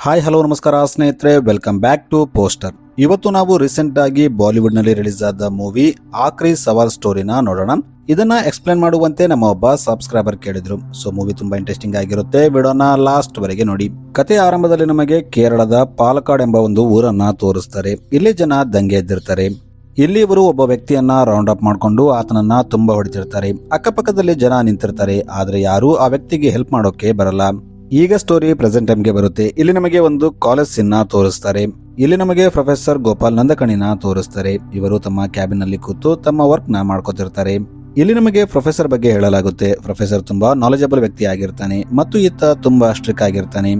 Hi hello ನಮಸ್ಕಾರ ಸ್ನೇಹಿತರೆ, welcome back to poster. ಇವತ್ತು ನಾವು ರೀಸೆಂಟ್ ಆಗಿ ಬಾಲಿವುಡ್ ನಲ್ಲಿ ರಿಲೀಸ್ ಆದ ಮೂವಿ ಆಕ್ರಿ ಸವಾಲ್ ಸ್ಟೋರಿನ ನೋಡೋಣ. ಇದನ್ನ ಎಕ್ಸ್ಪ್ಲೇನ್ ಮಾಡುವಂತೆ ನಮ್ಮ ಒಬ್ಬ ಸಬ್ಸ್ಕ್ರೈಬರ್ ಕೇಳಿದ್ರು. ಸೊ ಮೂವಿ ತುಂಬಾ ಇಂಟ್ರೆಸ್ಟಿಂಗ್ ಆಗಿರುತ್ತೆ, ವಿಡಿಯೋನ ಲಾಸ್ಟ್ ವರೆಗೆ ನೋಡಿ. ಕಥೆ ಆರಂಭದಲ್ಲಿ ನಮಗೆ ಕೇರಳದ ಪಾಲಕ್ಕಾಡ್ ಎಂಬ ಒಂದು ಊರನ್ನ ತೋರಿಸ್ತಾರೆ. ಇಲ್ಲಿ ಜನ ದಂಗೆ ಎದ್ದಿರ್ತಾರೆ. ಇಲ್ಲಿ ಇವರು ಒಬ್ಬ ವ್ಯಕ್ತಿಯನ್ನ ರೌಂಡ್ ಅಪ್ ಮಾಡ್ಕೊಂಡು ಆತನನ್ನ ತುಂಬಾ ಹೊಡಿತಿರ್ತಾರೆ. ಅಕ್ಕಪಕ್ಕದಲ್ಲಿ ಜನ ನಿಂತಿರ್ತಾರೆ, ಆದ್ರೆ ಯಾರು ಆ ವ್ಯಕ್ತಿಗೆ ಹೆಲ್ಪ್ ಮಾಡೋಕೆ ಬರಲ್ಲ. ಈಗ ಸ್ಟೋರಿ ಪ್ರೆಸೆಂಟ್ ಟೈಮ್ಗೆ ಬರುತ್ತೆ. ಇಲ್ಲಿ ನಮಗೆ ಒಂದು ಕಾಲೇಜ್ ಸೀನ್ ತೋರಿಸ್ತಾರೆ. ಇಲ್ಲಿ ನಮಗೆ ಪ್ರೊಫೆಸರ್ ಗೋಪಾಲ್ ನಂದಕಣಿನ ತೋರಿಸ್ತಾರೆ. ಇವರು ತಮ್ಮ ಕ್ಯಾಬಿನ್ ನಲ್ಲಿ ಕೂತು ತಮ್ಮ ವರ್ಕ್ ನ ಮಾಡ್ಕೋತಿರ್ತಾರೆ. ಇಲ್ಲಿ ನಮಗೆ ಪ್ರೊಫೆಸರ್ ಬಗ್ಗೆ ಹೇಳಲಾಗುತ್ತೆ. ಪ್ರೊಫೆಸರ್ ತುಂಬಾ ನಾಲೆಜಬಲ್ ವ್ಯಕ್ತಿ ಆಗಿರ್ತಾನೆ ಮತ್ತು ಈತ ತುಂಬಾ ಸ್ಟ್ರಿಕ್ ಆಗಿರ್ತಾನೆ.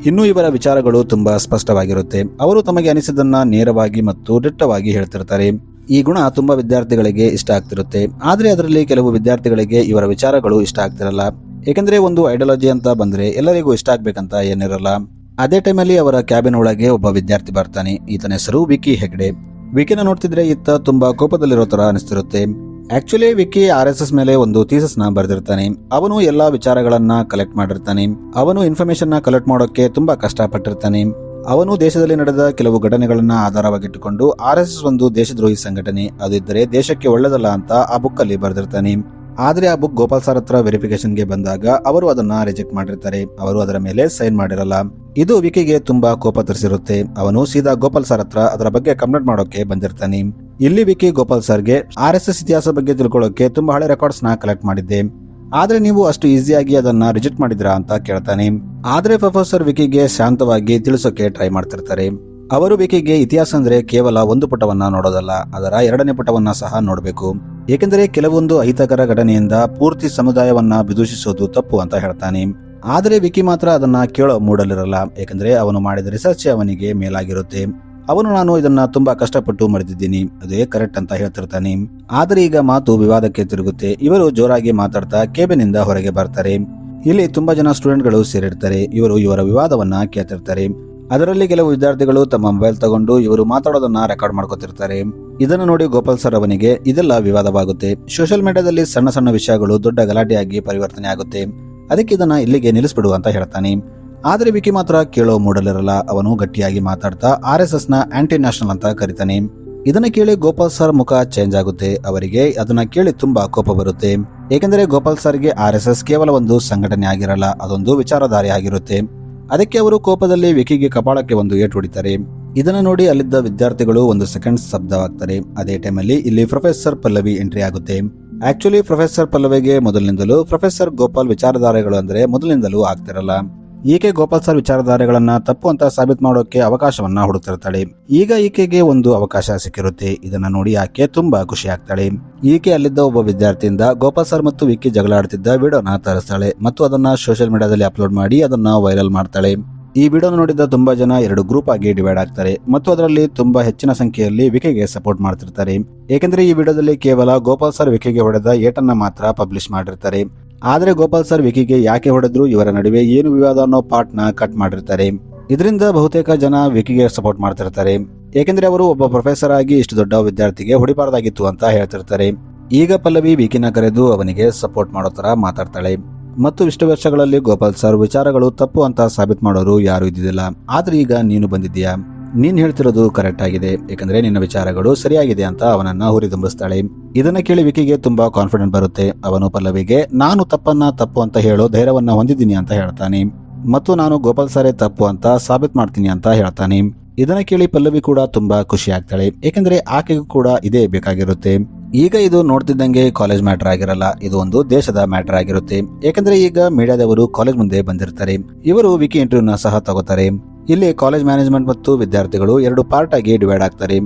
ಇನ್ನು ಇವರ ವಿಚಾರಗಳು ತುಂಬಾ ಸ್ಪಷ್ಟವಾಗಿರುತ್ತೆ. ಅವರು ತಮಗೆ ಅನಿಸಿದ್ದನ್ನ ನೇರವಾಗಿ ಮತ್ತು ದಿಟ್ಟವಾಗಿ ಹೇಳ್ತಿರ್ತಾರೆ. ಈ ಗುಣ ತುಂಬಾ ವಿದ್ಯಾರ್ಥಿಗಳಿಗೆ ಇಷ್ಟ ಆಗ್ತಿರುತ್ತೆ. ಆದ್ರೆ ಅದರಲ್ಲಿ ಕೆಲವು ವಿದ್ಯಾರ್ಥಿಗಳಿಗೆ ಇವರ ವಿಚಾರಗಳು ಇಷ್ಟ ಆಗ್ತಿರಲ್ಲ. ಏಕೆಂದ್ರೆ ಒಂದು ಐಡಿಯಾಲಜಿ ಅಂತ ಬಂದ್ರೆ ಎಲ್ಲರಿಗೂ ಇಷ್ಟ ಆಗ್ಬೇಕಂತ ಏನಿರಲ್ಲ. ಅದೇ ಟೈಮಲ್ಲಿ ಅವರ ಕ್ಯಾಬಿನ್ ಒಳಗೆ ಒಬ್ಬ ವಿದ್ಯಾರ್ಥಿ ಬರ್ತಾನೆ. ಈತನ ಹೆಸರು ವಿಕಿ ಹೆಗ್ಡೆ. ವಿಕಿನ ನೋಡ್ತಿದ್ರೆ ಈತ ತುಂಬಾ ಕೋಪದಲ್ಲಿರೋ ತರ ಅನಿಸ್ತಿರುತ್ತೆ. ಆಕ್ಚುಲಿ ವಿಕಿ RSS ಮೇಲೆ ಒಂದು ಥೀಸಸ್ ನ ಬರೆದಿರ್ತಾನೆ. ಅವನು ಎಲ್ಲಾ ವಿಚಾರಗಳನ್ನ ಕಲೆಕ್ಟ್ ಮಾಡಿರ್ತಾನೆ. ಅವನು ಇನ್ಫಾರ್ಮೇಶನ್ ನ ಕಲೆಕ್ಟ್ ಮಾಡೋಕೆ ತುಂಬಾ ಕಷ್ಟಪಟ್ಟಿರ್ತಾನೆ. ಅವನು ದೇಶದಲ್ಲಿ ನಡೆದ ಕೆಲವು ಘಟನೆಗಳನ್ನ ಆಧಾರವಾಗಿಟ್ಟುಕೊಂಡು RSS ಒಂದು ದೇಶದ್ರೋಹಿ ಸಂಘಟನೆ, ಅದು ಇದ್ದರೆ ದೇಶಕ್ಕೆ ಒಳ್ಳೆದಲ್ಲ ಅಂತ ಆ ಬುಕ್ ಅಲ್ಲಿ ಬರೆದಿರ್ತಾನೆ. ಆದ್ರೆ ಆ ಬುಕ್ ಗೋಪಾಲ್ ಸರ್ ಹತ್ರ ವೆರಿಫಿಕೇಶನ್ ಗೆ ಬಂದಾಗ ಅವರು ಅದನ್ನ ರಿಜೆಕ್ಟ್ ಮಾಡಿರ್ತಾರೆ. ಅವರು ಅದರ ಮೇಲೆ ಸೈನ್ ಮಾಡಿರಲ್ಲ. ಇದು ವಿಕಿಗೆ ತುಂಬಾ ಕೋಪ ತರಿಸಿರುತ್ತೆ. ಅವನು ಸೀದಾ ಗೋಪಾಲ್ ಸರ್ ಹತ್ರ ಅದರ ಬಗ್ಗೆ ಕಂಪ್ಲೇಂಟ್ ಮಾಡೋಕೆ ಬಂದಿರ್ತಾನೆ. ಇಲ್ಲಿ ವಿಕಿ ಗೋಪಾಲ್ ಸರ್ಗೆ RSS ಇತಿಹಾಸ ಬಗ್ಗೆ ತಿಳ್ಕೊಳ್ಳೋಕೆ ತುಂಬಾ ಹಳೆ ರೆಕಾರ್ಡ್ಸ್ ನ ಕಲೆಕ್ಟ್ ಮಾಡಿದ್ದೆ, ಆದ್ರೆ ನೀವು ಅಷ್ಟು ಈಸಿಯಾಗಿ ಅದನ್ನ ರಿಜೆಕ್ಟ್ ಮಾಡಿದ್ರಾ ಅಂತ ಕೇಳ್ತಾನೆ. ಆದ್ರೆ ಪ್ರೊಫೆಸರ್ ವಿಕಿಗೆ ಶಾಂತವಾಗಿ ತಿಳಿಸೋಕೆ ಟ್ರೈ ಮಾಡ್ತಿರ್ತಾರೆ. ಅವರು ವಿಕಿಗೆ ಇತಿಹಾಸ ಅಂದ್ರೆ ಕೇವಲ ಒಂದು ಪುಟವನ್ನ ನೋಡೋದಲ್ಲ, ಅದರ ಎರಡನೇ ಪುಟವನ್ನ ಸಹ ನೋಡಬೇಕು. ಏಕೆಂದರೆ ಕೆಲವೊಂದು ಅಹಿತಕರ ಘಟನೆಯಿಂದ ಪೂರ್ತಿ ಸಮುದಾಯವನ್ನ ವಿದೂಷಿಸೋದು ತಪ್ಪು ಅಂತ ಹೇಳ್ತಾನೆ. ಆದ್ರೆ ವಿಕಿ ಮಾತ್ರ ಅದನ್ನ ಕೇಳೋ ಮೂಡಲಿರಲ್ಲ. ಏಕೆಂದ್ರೆ ಅವನು ಮಾಡಿದ ರಿಸರ್ಚ್ ಅವನಿಗೆ ಮೇಲಾಗಿರುತ್ತೆ. ನಾನು ಇದನ್ನ ತುಂಬಾ ಕಷ್ಟಪಟ್ಟು ಮಾಡಿದ್ದೀನಿ, ಅದೇ ಕರೆಕ್ಟ್ ಅಂತ ಹೇಳ್ತಿರ್ತಾನೆ. ಆದ್ರೆ ಈಗ ಮಾತು ವಿವಾದಕ್ಕೆ ತಿರುಗುತ್ತೆ. ಇವರು ಜೋರಾಗಿ ಮಾತಾಡ್ತಾ ಕೇಬಿನ್ ಇಂದ ಹೊರಗೆ ಬರ್ತಾರೆ. ಇಲ್ಲಿ ತುಂಬಾ ಜನ ಸ್ಟೂಡೆಂಟ್ ಗಳು ಸೇರಿರ್ತಾರೆ. ಇವರು ಇವರ ವಿವಾದವನ್ನ ಕೇಳ್ತಿರ್ತಾರೆ. ಅದರಲ್ಲಿ ಕೆಲವು ವಿದ್ಯಾರ್ಥಿಗಳು ತಮ್ಮ ಮೊಬೈಲ್ ತಗೊಂಡು ಇವರು ಮಾತಾಡೋದನ್ನ ರೆಕಾರ್ಡ್ ಮಾಡ್ಕೋತಿರ್ತಾರೆ. ಇದನ್ನು ನೋಡಿ ಗೋಪಾಲ್ ಸರ್ ಅವನಿಗೆ ಇದೆಲ್ಲ ವಿವಾದವಾಗುತ್ತೆ. ಸೋಷಿಯಲ್ ಮೀಡಿಯಾದಲ್ಲಿ ಸಣ್ಣ ಸಣ್ಣ ವಿಷಯಗಳು ದೊಡ್ಡ ಗಲಾಟೆಯಾಗಿ ಪರಿವರ್ತನೆ ಆಗುತ್ತೆ. ಅದಕ್ಕೆ ಇದನ್ನ ಇಲ್ಲಿಗೆ ನಿಲ್ಲಿಸ್ಬಿಡು ಅಂತ ಹೇಳ್ತಾನೆ. ಆದ್ರೆ ವಿಕಿ ಮಾತ್ರ ಕೇಳೋ ಮೂಡಲಿರಲ್ಲ. ಅವನು ಗಟ್ಟಿಯಾಗಿ ಮಾತಾಡ್ತಾ RSS ನ ಆಂಟಿ ನ್ಯಾಷನಲ್ ಅಂತ ಕರೀತಾನೆ. ಇದನ್ನ ಕೇಳಿ ಗೋಪಾಲ್ ಸರ್ ಮುಖ ಚೇಂಜ್ ಆಗುತ್ತೆ. ಅವರಿಗೆ ಅದನ್ನ ಕೇಳಿ ತುಂಬಾ ಕೋಪ ಬರುತ್ತೆ. ಏಕೆಂದರೆ ಗೋಪಾಲ್ ಸರ್ಗೆ RSS ಕೇವಲ ಒಂದು ಸಂಘಟನೆ ಆಗಿರಲ್ಲ, ಅದೊಂದು ವಿಚಾರಧಾರೆ ಆಗಿರುತ್ತೆ. ಅದಕ್ಕೆ ಅವರು ಕೋಪದಲ್ಲಿ ವಿಕಿಗೆ ಕಪಾಳಕ್ಕೆ ಒಂದು ಏಟು ಹೊಡಿತಾರೆ. ಇದನ್ನ ನೋಡಿ ಅಲ್ಲಿದ್ದ ವಿದ್ಯಾರ್ಥಿಗಳು ಒಂದು ಸೆಕೆಂಡ್ ಸ್ತಬ್ಧವಾಗ್ತಾರೆ. ಅದೇ ಟೈಮಲ್ಲಿ ಇಲ್ಲಿ ಪ್ರೊಫೆಸರ್ ಪಲ್ಲವಿ ಎಂಟ್ರಿ ಆಗುತ್ತೆ. ಆಕ್ಚುಲಿ ಪ್ರೊಫೆಸರ್ ಪಲ್ಲವಿಗೆ ಮೊದಲಿನಿಂದಲೂ ಪ್ರೊಫೆಸರ್ ಗೋಪಾಲ್ ವಿಚಾರಧಾರೆಗಳು ಅಂದ್ರೆ ಮೊದಲಿನಿಂದಲೂ ಆಗ್ತಿರಲ್ಲ. ಈಕೆ ಗೋಪಾಲ್ ಸರ್ ವಿಚಾರಧಾರೆಗಳನ್ನ ತಪ್ಪು ಅಂತ ಸಾಬೀತು ಮಾಡೋಕೆ ಅವಕಾಶವನ್ನ ಹುಡುಕ್ತಿರ್ತಾಳೆ. ಈಗ ಈಕೆಗೆ ಒಂದು ಅವಕಾಶ ಸಿಕ್ಕಿರುತ್ತೆ. ಇದನ್ನ ನೋಡಿ ಆಕೆ ತುಂಬಾ ಖುಷಿ ಆಗ್ತಾಳೆ. ಈಕೆ ಅಲ್ಲಿದ್ದ ಒಬ್ಬ ವಿದ್ಯಾರ್ಥಿಯಿಂದ ಗೋಪಾಲ್ ಸರ್ ಮತ್ತು ವಿಕಿ ಜಗಳ ಆಡ್ತಿದ್ದ ವಿಡಿಯೋನ ತರಿಸ್ತಾಳೆ ಮತ್ತು ಅದನ್ನ ಸೋಷಿಯಲ್ ಮೀಡಿಯಾದಲ್ಲಿ ಅಪ್ಲೋಡ್ ಮಾಡಿ ಅದನ್ನ ವೈರಲ್ ಮಾಡ್ತಾಳೆ. ಈ ವಿಡಿಯೋನ ನೋಡಿದ ತುಂಬಾ ಜನ ಎರಡು ಗ್ರೂಪ್ ಆಗಿ ಡಿವೈಡ್ ಆಗ್ತಾರೆ ಮತ್ತು ಅದರಲ್ಲಿ ತುಂಬಾ ಹೆಚ್ಚಿನ ಸಂಖ್ಯೆಯಲ್ಲಿ ವಿಕಿಗೆ ಸಪೋರ್ಟ್ ಮಾಡ್ತಿರ್ತಾರೆ. ಏಕೆಂದ್ರೆ ಈ ವಿಡಿಯೋದಲ್ಲಿ ಕೇವಲ ಗೋಪಾಲ್ ಸರ್ ವಿಕಿಗೆ ಹೊಡೆದ ಏಟನ್ನ ಮಾತ್ರ ಪಬ್ಲಿಷ್ ಮಾಡಿರ್ತಾರೆ. ಆದ್ರೆ ಗೋಪಾಲ್ ಸರ್ ವಿಕಿಗೆ ಯಾಕೆ ಹೊಡೆದ್ರು, ಇವರ ನಡುವೆ ಏನು ವಿವಾದ ಅನ್ನೋ ಪಾರ್ಟ್ ನ ಕಟ್ ಮಾಡಿರ್ತಾರೆ. ಇದರಿಂದ ಬಹುತೇಕ ಜನ ವಿಕಿಗೆ ಸಪೋರ್ಟ್ ಮಾಡ್ತಿರ್ತಾರೆ. ಏಕೆಂದ್ರೆ ಅವರು ಒಬ್ಬ ಪ್ರೊಫೆಸರ್ ಆಗಿ ಇಷ್ಟು ದೊಡ್ಡ ವಿದ್ಯಾರ್ಥಿಗೆ ಹೊಡಿಬಾರ್ದಾಗಿತ್ತು ಅಂತ ಹೇಳ್ತಿರ್ತಾರೆ. ಈಗ ಪಲ್ಲವಿ ವಿಕಿನ ಕರೆದು ಅವನಿಗೆ ಸಪೋರ್ಟ್ ಮಾಡೋ ತರ ಮಾತಾಡ್ತಾಳೆ. ಮತ್ತು ಇಷ್ಟು ವರ್ಷಗಳಲ್ಲಿ ಗೋಪಾಲ್ ಸರ್ ವಿಚಾರಗಳು ತಪ್ಪು ಅಂತ ಸಾಬೀತು ಮಾಡೋರು ಯಾರು ಇದ್ದಿದ್ದಿಲ್ಲ. ಆದ್ರೆ ಈಗ ನೀನು ಬಂದಿದ್ದೀಯಾ, ನೀನ್ ಹೇಳ್ತಿರೋದು ಕರೆಕ್ಟ್ ಆಗಿದೆ, ಯಾಕಂದ್ರೆ ನಿನ್ನ ವಿಚಾರಗಳು ಸರಿಯಾಗಿದೆ ಅಂತ ಅವನನ್ನ ಹುರಿದುಂಬಿಸ್ತಾಳೆ. ಇದನ್ನ ಕೇಳಿ ವಿಕಿಗೆ ತುಂಬಾ ಕಾನ್ಫಿಡೆಂಟ್ ಬರುತ್ತೆ. ಅವನು ಪಲ್ಲವಿಗೆ ನಾನು ತಪ್ಪು ಅಂತ ಹೇಳೋ ಧೈರ್ಯವನ್ನ ಹೊಂದಿದ್ದೀನಿ ಅಂತ ಹೇಳ್ತಾನೆ ಮತ್ತು ನಾನು ಗೋಪಾಲ್ ಸರೇ ತಪ್ಪು ಅಂತ ಸಾಬೀತು ಮಾಡ್ತೀನಿ ಅಂತ ಹೇಳ್ತಾನೆ. ಇದನ್ನ ಕೇಳಿ ಪಲ್ಲವಿ ಕೂಡ ತುಂಬಾ ಖುಷಿ ಆಗ್ತಾಳೆ. ಏಕೆಂದ್ರೆ ಆಕೆಗೂ ಕೂಡ ಇದೇ ಬೇಕಾಗಿರುತ್ತೆ. ಈಗ ಇದು ನೋಡ್ತಿದ್ದಂಗೆ ಕಾಲೇಜ್ ಮ್ಯಾಟರ್ ಆಗಿರಲ್ಲ, ಇದು ಒಂದು ದೇಶದ ಮ್ಯಾಟರ್ ಆಗಿರುತ್ತೆ. ಯಾಕಂದ್ರೆ ಈಗ ಮೀಡಿಯಾದವರು ಕಾಲೇಜ್ ಮುಂದೆ ಬಂದಿರ್ತಾರೆ. ಇವರು ವಿಕಿ ಇಂಟರ್ವ್ಯೂನ ಸಹ ತಗೋತಾರೆ. ಇಲ್ಲಿ ಕಾಲೇಜ್ ಮ್ಯಾನೇಜ್ಮೆಂಟ್ ಮತ್ತು ವಿದ್ಯಾರ್ಥಿಗಳು ಎರಡು ಪಾರ್ಟ್ ಆಗಿ ಡಿವೈಡ್ ಆಗ್ತಾರೆ.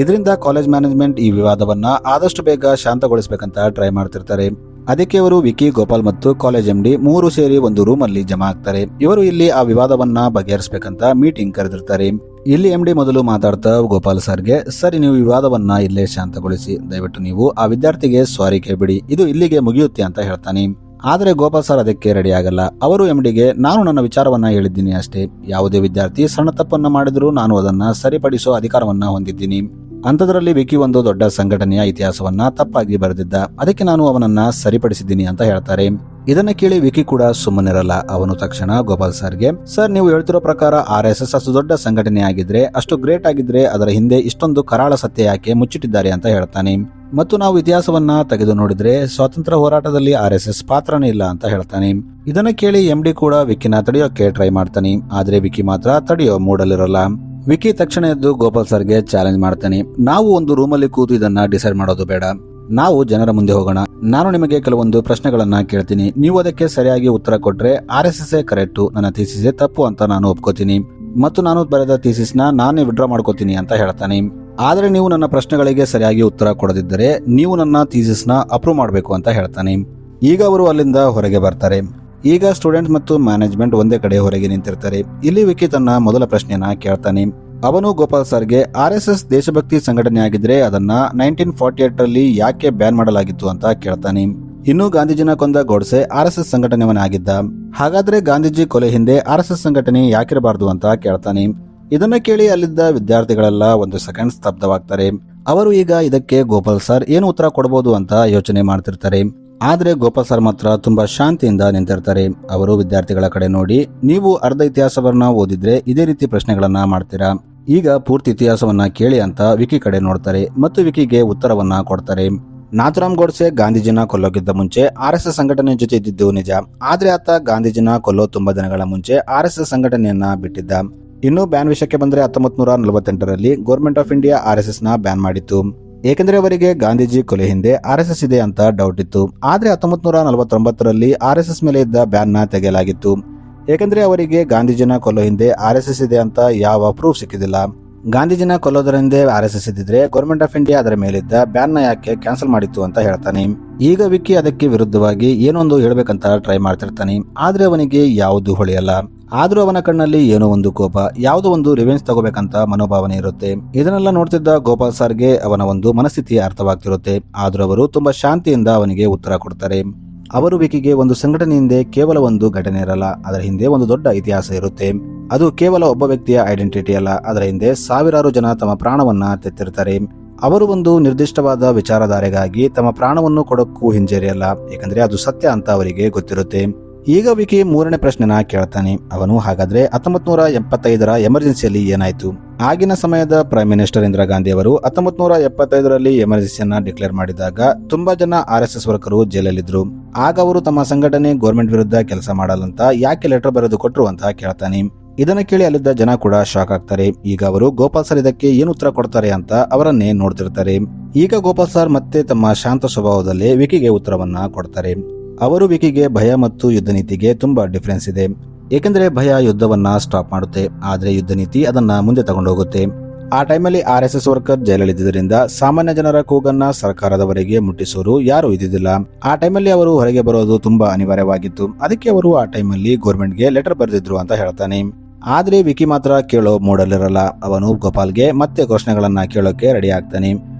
ಇದರಿಂದ ಕಾಲೇಜ್ ಮ್ಯಾನೇಜ್ಮೆಂಟ್ ಈ ವಿವಾದವನ್ನ ಆದಷ್ಟು ಬೇಗ ಶಾಂತಗೊಳಿಸಬೇಕಂತ ಟ್ರೈ ಮಾಡ್ತಿರ್ತಾರೆ. ಅದಕ್ಕೆ ಅವರು ವಿಕಿ, ಗೋಪಾಲ್ ಮತ್ತು ಕಾಲೇಜ್ MD ಮೂರು ಸೇರಿ ಒಂದು ರೂಮ್ ಅಲ್ಲಿ ಜಮಾ ಆಗ್ತಾರೆ. ಇವರು ಇಲ್ಲಿ ಆ ವಿವಾದವನ್ನ ಬಗೆಹರಿಸಬೇಕಂತ ಮೀಟಿಂಗ್ ಕರೆದಿರ್ತಾರೆ. ಇಲ್ಲಿ MD ಮೊದಲು ಮಾತಾಡ್ತಾ ಗೋಪಾಲ್ ಸರ್ಗೆ, ಸರಿ ನೀವು ವಿವಾದವನ್ನ ಇಲ್ಲೇ ಶಾಂತಗೊಳಿಸಿ, ದಯವಿಟ್ಟು ನೀವು ಆ ವಿದ್ಯಾರ್ಥಿಗೆ ಸಾರಿ ಕೇಳ್ಬಿಡಿ, ಇದು ಇಲ್ಲಿಗೆ ಮುಗಿಯುತ್ತೆ ಅಂತ ಹೇಳ್ತಾನೆ. ಆದ್ರೆ ಗೋಪಾಲ್ ಸರ್ ಅದಕ್ಕೆ ರೆಡಿ ಆಗಲ್ಲ. ಅವರು MDಗೆ ನಾನು ನನ್ನ ವಿಚಾರವನ್ನ ಹೇಳಿದ್ದೀನಿ ಅಷ್ಟೇ, ಯಾವುದೇ ವಿದ್ಯಾರ್ಥಿ ಸಣ್ಣ ತಪ್ಪನ್ನ ಮಾಡಿದ್ರು ನಾನು ಅದನ್ನ ಸರಿಪಡಿಸೋ ಅಧಿಕಾರವನ್ನ ಹೊಂದಿದ್ದೀನಿ. ಅಂತದ್ರಲ್ಲಿ ವಿಕಿ ಒಂದು ದೊಡ್ಡ ಸಂಘಟನೆಯ ಇತಿಹಾಸವನ್ನ ತಪ್ಪಾಗಿ ಬರೆದಿದ್ದ, ಅದಕ್ಕೆ ನಾನು ಅವನನ್ನ ಸರಿಪಡಿಸಿದ್ದೀನಿ ಅಂತ ಹೇಳ್ತಾರೆ. ಇದನ್ನ ಕೇಳಿ ವಿಕಿ ಕೂಡ ಸುಮ್ಮನಿರಲ್ಲ. ಅವನು ತಕ್ಷಣ ಗೋಪಾಲ್ ಸರ್ಗೆ, ಸರ್ ನೀವು ಹೇಳ್ತಿರೋ ಪ್ರಕಾರ RSS ಅಷ್ಟು ದೊಡ್ಡ ಸಂಘಟನೆ ಆಗಿದ್ರೆ, ಅಷ್ಟು ಗ್ರೇಟ್ ಆಗಿದ್ರೆ ಅದರ ಹಿಂದೆ ಇಷ್ಟೊಂದು ಕರಾಳ ಸತ್ಯ ಯಾಕೆ ಮುಚ್ಚಿಟ್ಟಿದ್ದಾರೆ ಅಂತ ಹೇಳ್ತಾನೆ. ಮತ್ತು ನಾವು ಇತಿಹಾಸವನ್ನ ತೆಗೆದು ನೋಡಿದ್ರೆ ಸ್ವಾತಂತ್ರ್ಯ ಹೋರಾಟದಲ್ಲಿ RSS ಪಾತ್ರನೇ ಇಲ್ಲ ಅಂತ ಹೇಳ್ತಾನೆ. ಇದನ್ನ ಕೇಳಿ MD ಕೂಡ ವಿಕಿನ ತಡೆಯೋಕೆ ಟ್ರೈ ಮಾಡ್ತಾನೆ. ಆದ್ರೆ ವಿಕಿ ಮಾತ್ರ ತಡೆಯೋ ಮೂಡಲಿರಲ್ಲ. ವಿಕಿ ತಕ್ಷಣ ಎದ್ದು ಗೋಪಾಲ್ ಸರ್ಗೆ ಚಾಲೆಂಜ್ ಮಾಡ್ತಾನೆ. ನಾವು ಒಂದು ರೂಮಲ್ಲಿ ಕೂತು ಇದನ್ನ ಡಿಸೈಡ್ ಮಾಡೋದು ಬೇಡ, ನಾವು ಜನರ ಮುಂದೆ ಹೋಗೋಣ. ನಾನು ನಿಮಗೆ ಕೆಲವೊಂದು ಪ್ರಶ್ನೆಗಳನ್ನ ಕೇಳ್ತೀನಿ, ನೀವು ಅದಕ್ಕೆ ಸರಿಯಾಗಿ ಉತ್ತರ ಕೊಟ್ರೆ RSS ಕರೆಕ್ಟು, ನನ್ನ ಥೀಸಿಸ್ ತಪ್ಪು ಅಂತ ನಾನು ಒಪ್ಕೋತೀನಿ ಮತ್ತು ನಾನು ಬರೆದ ಥೀಸಿಸ್ ನಾನೇ ವಿಡ್ರಾ ಮಾಡ್ಕೋತೀನಿ ಅಂತ ಹೇಳ್ತಾನೆ. ಆದ್ರೆ ನೀವು ನನ್ನ ಪ್ರಶ್ನೆಗಳಿಗೆ ಸರಿಯಾಗಿ ಉತ್ತರ ಕೊಡದಿದ್ದರೆ ನೀವು ನನ್ನ ಥೀಸಿಸ್ ಅಪ್ರೂವ್ ಮಾಡಬೇಕು ಅಂತ ಹೇಳ್ತಾನೆ. ಈಗ ಅವರು ಅಲ್ಲಿಂದ ಹೊರಗೆ ಬರ್ತಾರೆ. ಈಗ ಸ್ಟೂಡೆಂಟ್ ಮತ್ತು ಮ್ಯಾನೇಜ್ಮೆಂಟ್ ಒಂದೇ ಕಡೆ ಹೊರಗೆ ನಿಂತಿರ್ತಾರೆ. ಇಲ್ಲಿ ವಿಕಿ ತನ್ನ ಮೊದಲ ಪ್ರಶ್ನೆಯನ್ನ ಕೇಳ್ತಾನೆ. ಅವನು ಗೋಪಾಲ್ ಸರ್ಗೆ RSS ದೇಶಭಕ್ತಿ ಸಂಘಟನೆ ಆಗಿದ್ರೆ ಅದನ್ನ 1948 ರಲ್ಲಿ ಯಾಕೆ ಬ್ಯಾನ್ ಮಾಡಲಾಗಿತ್ತು ಅಂತ ಕೇಳ್ತಾನೆ. ಇನ್ನು ಗಾಂಧೀಜಿನ ಕೊಂದ ಗೋಡ್ಸೆ RSS ಸಂಘಟನೆಯವನಾಗಿದ್ದ, ಹಾಗಾದ್ರೆ ಗಾಂಧೀಜಿ ಕೊಲೆ ಹಿಂದೆ RSS ಸಂಘಟನೆ ಯಾಕಿರಬಾರ್ದು ಅಂತ ಕೇಳ್ತಾನೆ. ಇದನ್ನ ಕೇಳಿ ಅಲ್ಲಿದ್ದ ವಿದ್ಯಾರ್ಥಿಗಳೆಲ್ಲ ಒಂದು ಸೆಕೆಂಡ್ ಸ್ತಬ್ಧವಾಗ್ತಾರೆ. ಅವರು ಈಗ ಇದಕ್ಕೆ ಗೋಪಾಲ್ ಸರ್ ಏನು ಉತ್ತರ ಕೊಡಬಹುದು ಅಂತ ಯೋಚನೆ ಮಾಡ್ತಿರ್ತಾರೆ. ಆದ್ರೆ ಗೋಪಾಲ್ ಸರ್ ಮಾತ್ರ ತುಂಬಾ ಶಾಂತಿಯಿಂದ ನಿಂತಿರ್ತಾರೆ. ಅವರು ವಿದ್ಯಾರ್ಥಿಗಳ ಕಡೆ ನೋಡಿ, ನೀವು ಅರ್ಧ ಇತಿಹಾಸವನ್ನ ಓದಿದ್ರೆ ಇದೇ ರೀತಿ ಪ್ರಶ್ನೆಗಳನ್ನ ಮಾಡ್ತೀರಾ, ಈಗ ಪೂರ್ತಿ ಇತಿಹಾಸವನ್ನ ಕೇಳಿ ಅಂತ ವಿಕಿ ಕಡೆ ನೋಡ್ತಾರೆ ಮತ್ತು ವಿಕಿಗೆ ಉತ್ತರವನ್ನ ಕೊಡ್ತಾರೆ. ನಾಥುರಾಮ್ ಗೋಡ್ಸೆ ಗಾಂಧೀಜಿನ ಕೊಲ್ಲೋಗಿದ್ದ ಮುಂಚೆ RSS ಸಂಘಟನೆ ಜೊತೆ ಇದ್ದಿದ್ದು ನಿಜ, ಆದ್ರೆ ಆತ ಗಾಂಧೀಜಿನ ಕೊಲ್ಲೋ ತುಂಬಾ ದಿನಗಳ ಮುಂಚೆ RSS ಸಂಘಟನೆಯನ್ನ ಬಿಟ್ಟಿದ್ದ. ಇನ್ನು ಬ್ಯಾನ್ ವಿಷಯಕ್ಕೆ ಬಂದ್ರೆ 1948 ರಲ್ಲಿ government of India RSS ban ಮಾಡಿತ್ತು, ಏಕೆಂದ್ರೆ ಅವರಿಗೆ ಗಾಂಧೀಜಿ ಕೊಲೆ ಹಿಂದೆ RSS ಇದೆ ಅಂತ ಡೌಟ್ ಇತ್ತು. ಆದ್ರೆ 1949 ರಲ್ಲಿ RSS ಮೇಲೆ ಇದ್ದ ಬ್ಯಾನ್ ತೆಗೆಯಲಾಗಿತ್ತು, ಏಕೆಂದ್ರೆ ಅವರಿಗೆ ಗಾಂಧೀಜಿನ ಕೊಲ್ಲೋ ಹಿಂದೆ RSS ಇದೆ ಅಂತ ಯಾವ ಪ್ರೂಫ್ ಸಿಕ್ಕಿದಿಲ್ಲ. ಗಾಂಧೀಜಿನ ಕೊಲ್ಲೋದರ ಹಿಂದೆ RSS ಇದ್ದಿದ್ರೆ ಗವರ್ಮೆಂಟ್ ಆಫ್ ಇಂಡಿಯಾ ಅದರ ಮೇಲಿದ್ದ ಬ್ಯಾನ್ ಯಾಕೆ ಕ್ಯಾನ್ಸಲ್ ಮಾಡಿತ್ತು ಅಂತ ಹೇಳ್ತಾನೆ. ಈಗ ವಿಕಿ ಅದಕ್ಕೆ ವಿರುದ್ಧವಾಗಿ ಏನೊಂದು ಹೇಳ್ಬೇಕಂತ ಟ್ರೈ ಮಾಡ್ತಿರ್ತಾನೆ, ಆದ್ರೆ ಅವನಿಗೆ ಯಾವುದು ಹೊಳೆಯಲ್ಲ. ಆದ್ರೂ ಅವನ ಕಣ್ಣಲ್ಲಿ ಏನೋ ಒಂದು ಕೋಪ, ಯಾವುದೋ ಒಂದು ರಿವೆಂಜ್ ತಗೋಬೇಕಂತ ಮನೋಭಾವನೆ ಇರುತ್ತೆ. ಇದನ್ನೆಲ್ಲ ನೋಡ್ತಿದ್ದ ಗೋಪಾಲ್ ಸರ್ಗೆ ಅವನ ಒಂದು ಮನಸ್ಥಿತಿ ಅರ್ಥವಾಗ್ತಿರುತ್ತೆ. ಆದ್ರೂ ಅವರು ತುಂಬಾ ಶಾಂತಿಯಿಂದ ಅವನಿಗೆ ಉತ್ತರ ಕೊಡ್ತಾರೆ. ಅವರು ವಿಕಿಗೆ ಒಂದು ಸಂಘಟನೆ ಹಿಂದೆ ಕೇವಲ ಒಂದು ಘಟನೆ ಇರಲ್ಲ, ಅದರ ಹಿಂದೆ ಒಂದು ದೊಡ್ಡ ಇತಿಹಾಸ ಇರುತ್ತೆ. ಅದು ಕೇವಲ ಒಬ್ಬ ವ್ಯಕ್ತಿಯ ಐಡೆಂಟಿಟಿ ಅಲ್ಲ, ಅದರ ಹಿಂದೆ ಸಾವಿರಾರು ಜನ ತಮ್ಮ ಪ್ರಾಣವನ್ನ ತೆತ್ತಿರ್ತಾರೆ. ಅವರು ಒಂದು ನಿರ್ದಿಷ್ಟವಾದ ವಿಚಾರಧಾರೆಗಾಗಿ ತಮ್ಮ ಪ್ರಾಣವನ್ನು ಕೊಡೋಕ್ಕೂ ಹಿಂಜರಿಯಲ್ಲ, ಏಕೆಂದ್ರೆ ಅದು ಸತ್ಯ ಅಂತ ಅವರಿಗೆ ಗೊತ್ತಿರುತ್ತೆ. ಈಗ ವಿಕಿ ಮೂರನೇ ಪ್ರಶ್ನೆನ ಕೇಳ್ತಾನೆ. ಅವನು, ಹಾಗಾದ್ರೆ 1975ರ ಎಮರ್ಜೆನ್ಸಿಯಲ್ಲಿ ಏನಾಯ್ತು? ಆಗಿನ ಸಮಯದ ಪ್ರೈಮ್ ಮಿನಿಸ್ಟರ್ ಇಂದಿರಾ ಗಾಂಧಿ ಅವರು 1975ರಲ್ಲಿ ಎಮರ್ಜೆನ್ಸಿಯನ್ನ ಡಿಕ್ಲೇರ್ ಮಾಡಿದಾಗ ತುಂಬಾ ಜನ RSS ವರ್ಕರು ಜೈಲಲ್ಲಿದ್ರು. ಆಗ ಅವರು ತಮ್ಮ ಸಂಘಟನೆ ಗೌರ್ಮೆಂಟ್ ವಿರುದ್ಧ ಕೆಲಸ ಮಾಡಲ್ಲಂತ ಯಾಕೆ ಲೆಟರ್ ಬರೆದು ಕೊಟ್ರು ಅಂತ ಕೇಳ್ತಾನೆ. ಇದನ್ನ ಕೇಳಿ ಅಲ್ಲಿದ್ದ ಜನ ಕೂಡ ಶಾಕ್ ಆಗ್ತಾರೆ. ಈಗ ಅವರು ಗೋಪಾಲ್ ಸರ್ ಇದಕ್ಕೆ ಏನು ಉತ್ತರ ಕೊಡ್ತಾರೆ ಅಂತ ಅವರನ್ನೇ ನೋಡ್ತಿರ್ತಾರೆ. ಈಗ ಗೋಪಾಲ್ ಸರ್ ಮತ್ತೆ ತಮ್ಮ ಶಾಂತ ಸ್ವಭಾವದಲ್ಲಿ ವಿಕಿಗೆ ಉತ್ತರವನ್ನ ಕೊಡ್ತಾರೆ. ಅವರು ವಿಕಿಗೆ ಭಯ ಮತ್ತು ಯುದ್ಧ ನೀತಿಗೆ ತುಂಬಾ ಡಿಫರೆನ್ಸ್ ಇದೆ, ಏಕೆಂದ್ರೆ ಭಯ ಯುದ್ಧವನ್ನ ಸ್ಟಾಪ್ ಮಾಡುತ್ತೆ, ಆದ್ರೆ ಯುದ್ಧ ನೀತಿ ಅದನ್ನ ಮುಂದೆ ತಗೊಂಡೋಗುತ್ತೆ. ಆ ಟೈಮಲ್ಲಿ RSS ವರ್ಕರ್ ಜೈಲಲ್ಲಿದ್ದರಿಂದ ಸಾಮಾನ್ಯ ಜನರ ಕೂಗನ್ನ ಸರ್ಕಾರದವರೆಗೆ ಮುಟ್ಟಿಸೋರು ಯಾರು ಇದ್ದಿದ್ದಿಲ್ಲ. ಆ ಟೈಮಲ್ಲಿ ಅವರು ಹೊರಗೆ ಬರೋದು ತುಂಬಾ ಅನಿವಾರ್ಯವಾಗಿತ್ತು, ಅದಕ್ಕೆ ಅವರು ಆ ಟೈಮಲ್ಲಿ ಗೌರ್ಮೆಂಟ್ಗೆ ಲೆಟರ್ ಬರೆದಿದ್ರು ಅಂತ ಹೇಳ್ತಾನೆ. ಆದ್ರೆ ವಿಕಿ ಮಾತ್ರ ಕೇಳೋ ಮೂಡಲಿರಲ್ಲ. ಅವನು ಗೋಪಾಲ್ಗೆ ಮತ್ತೆ ಪ್ರಶ್ನೆಗಳನ್ನ ಕೇಳೋಕೆ ರೆಡಿ ಆಗ್ತಾನೆ.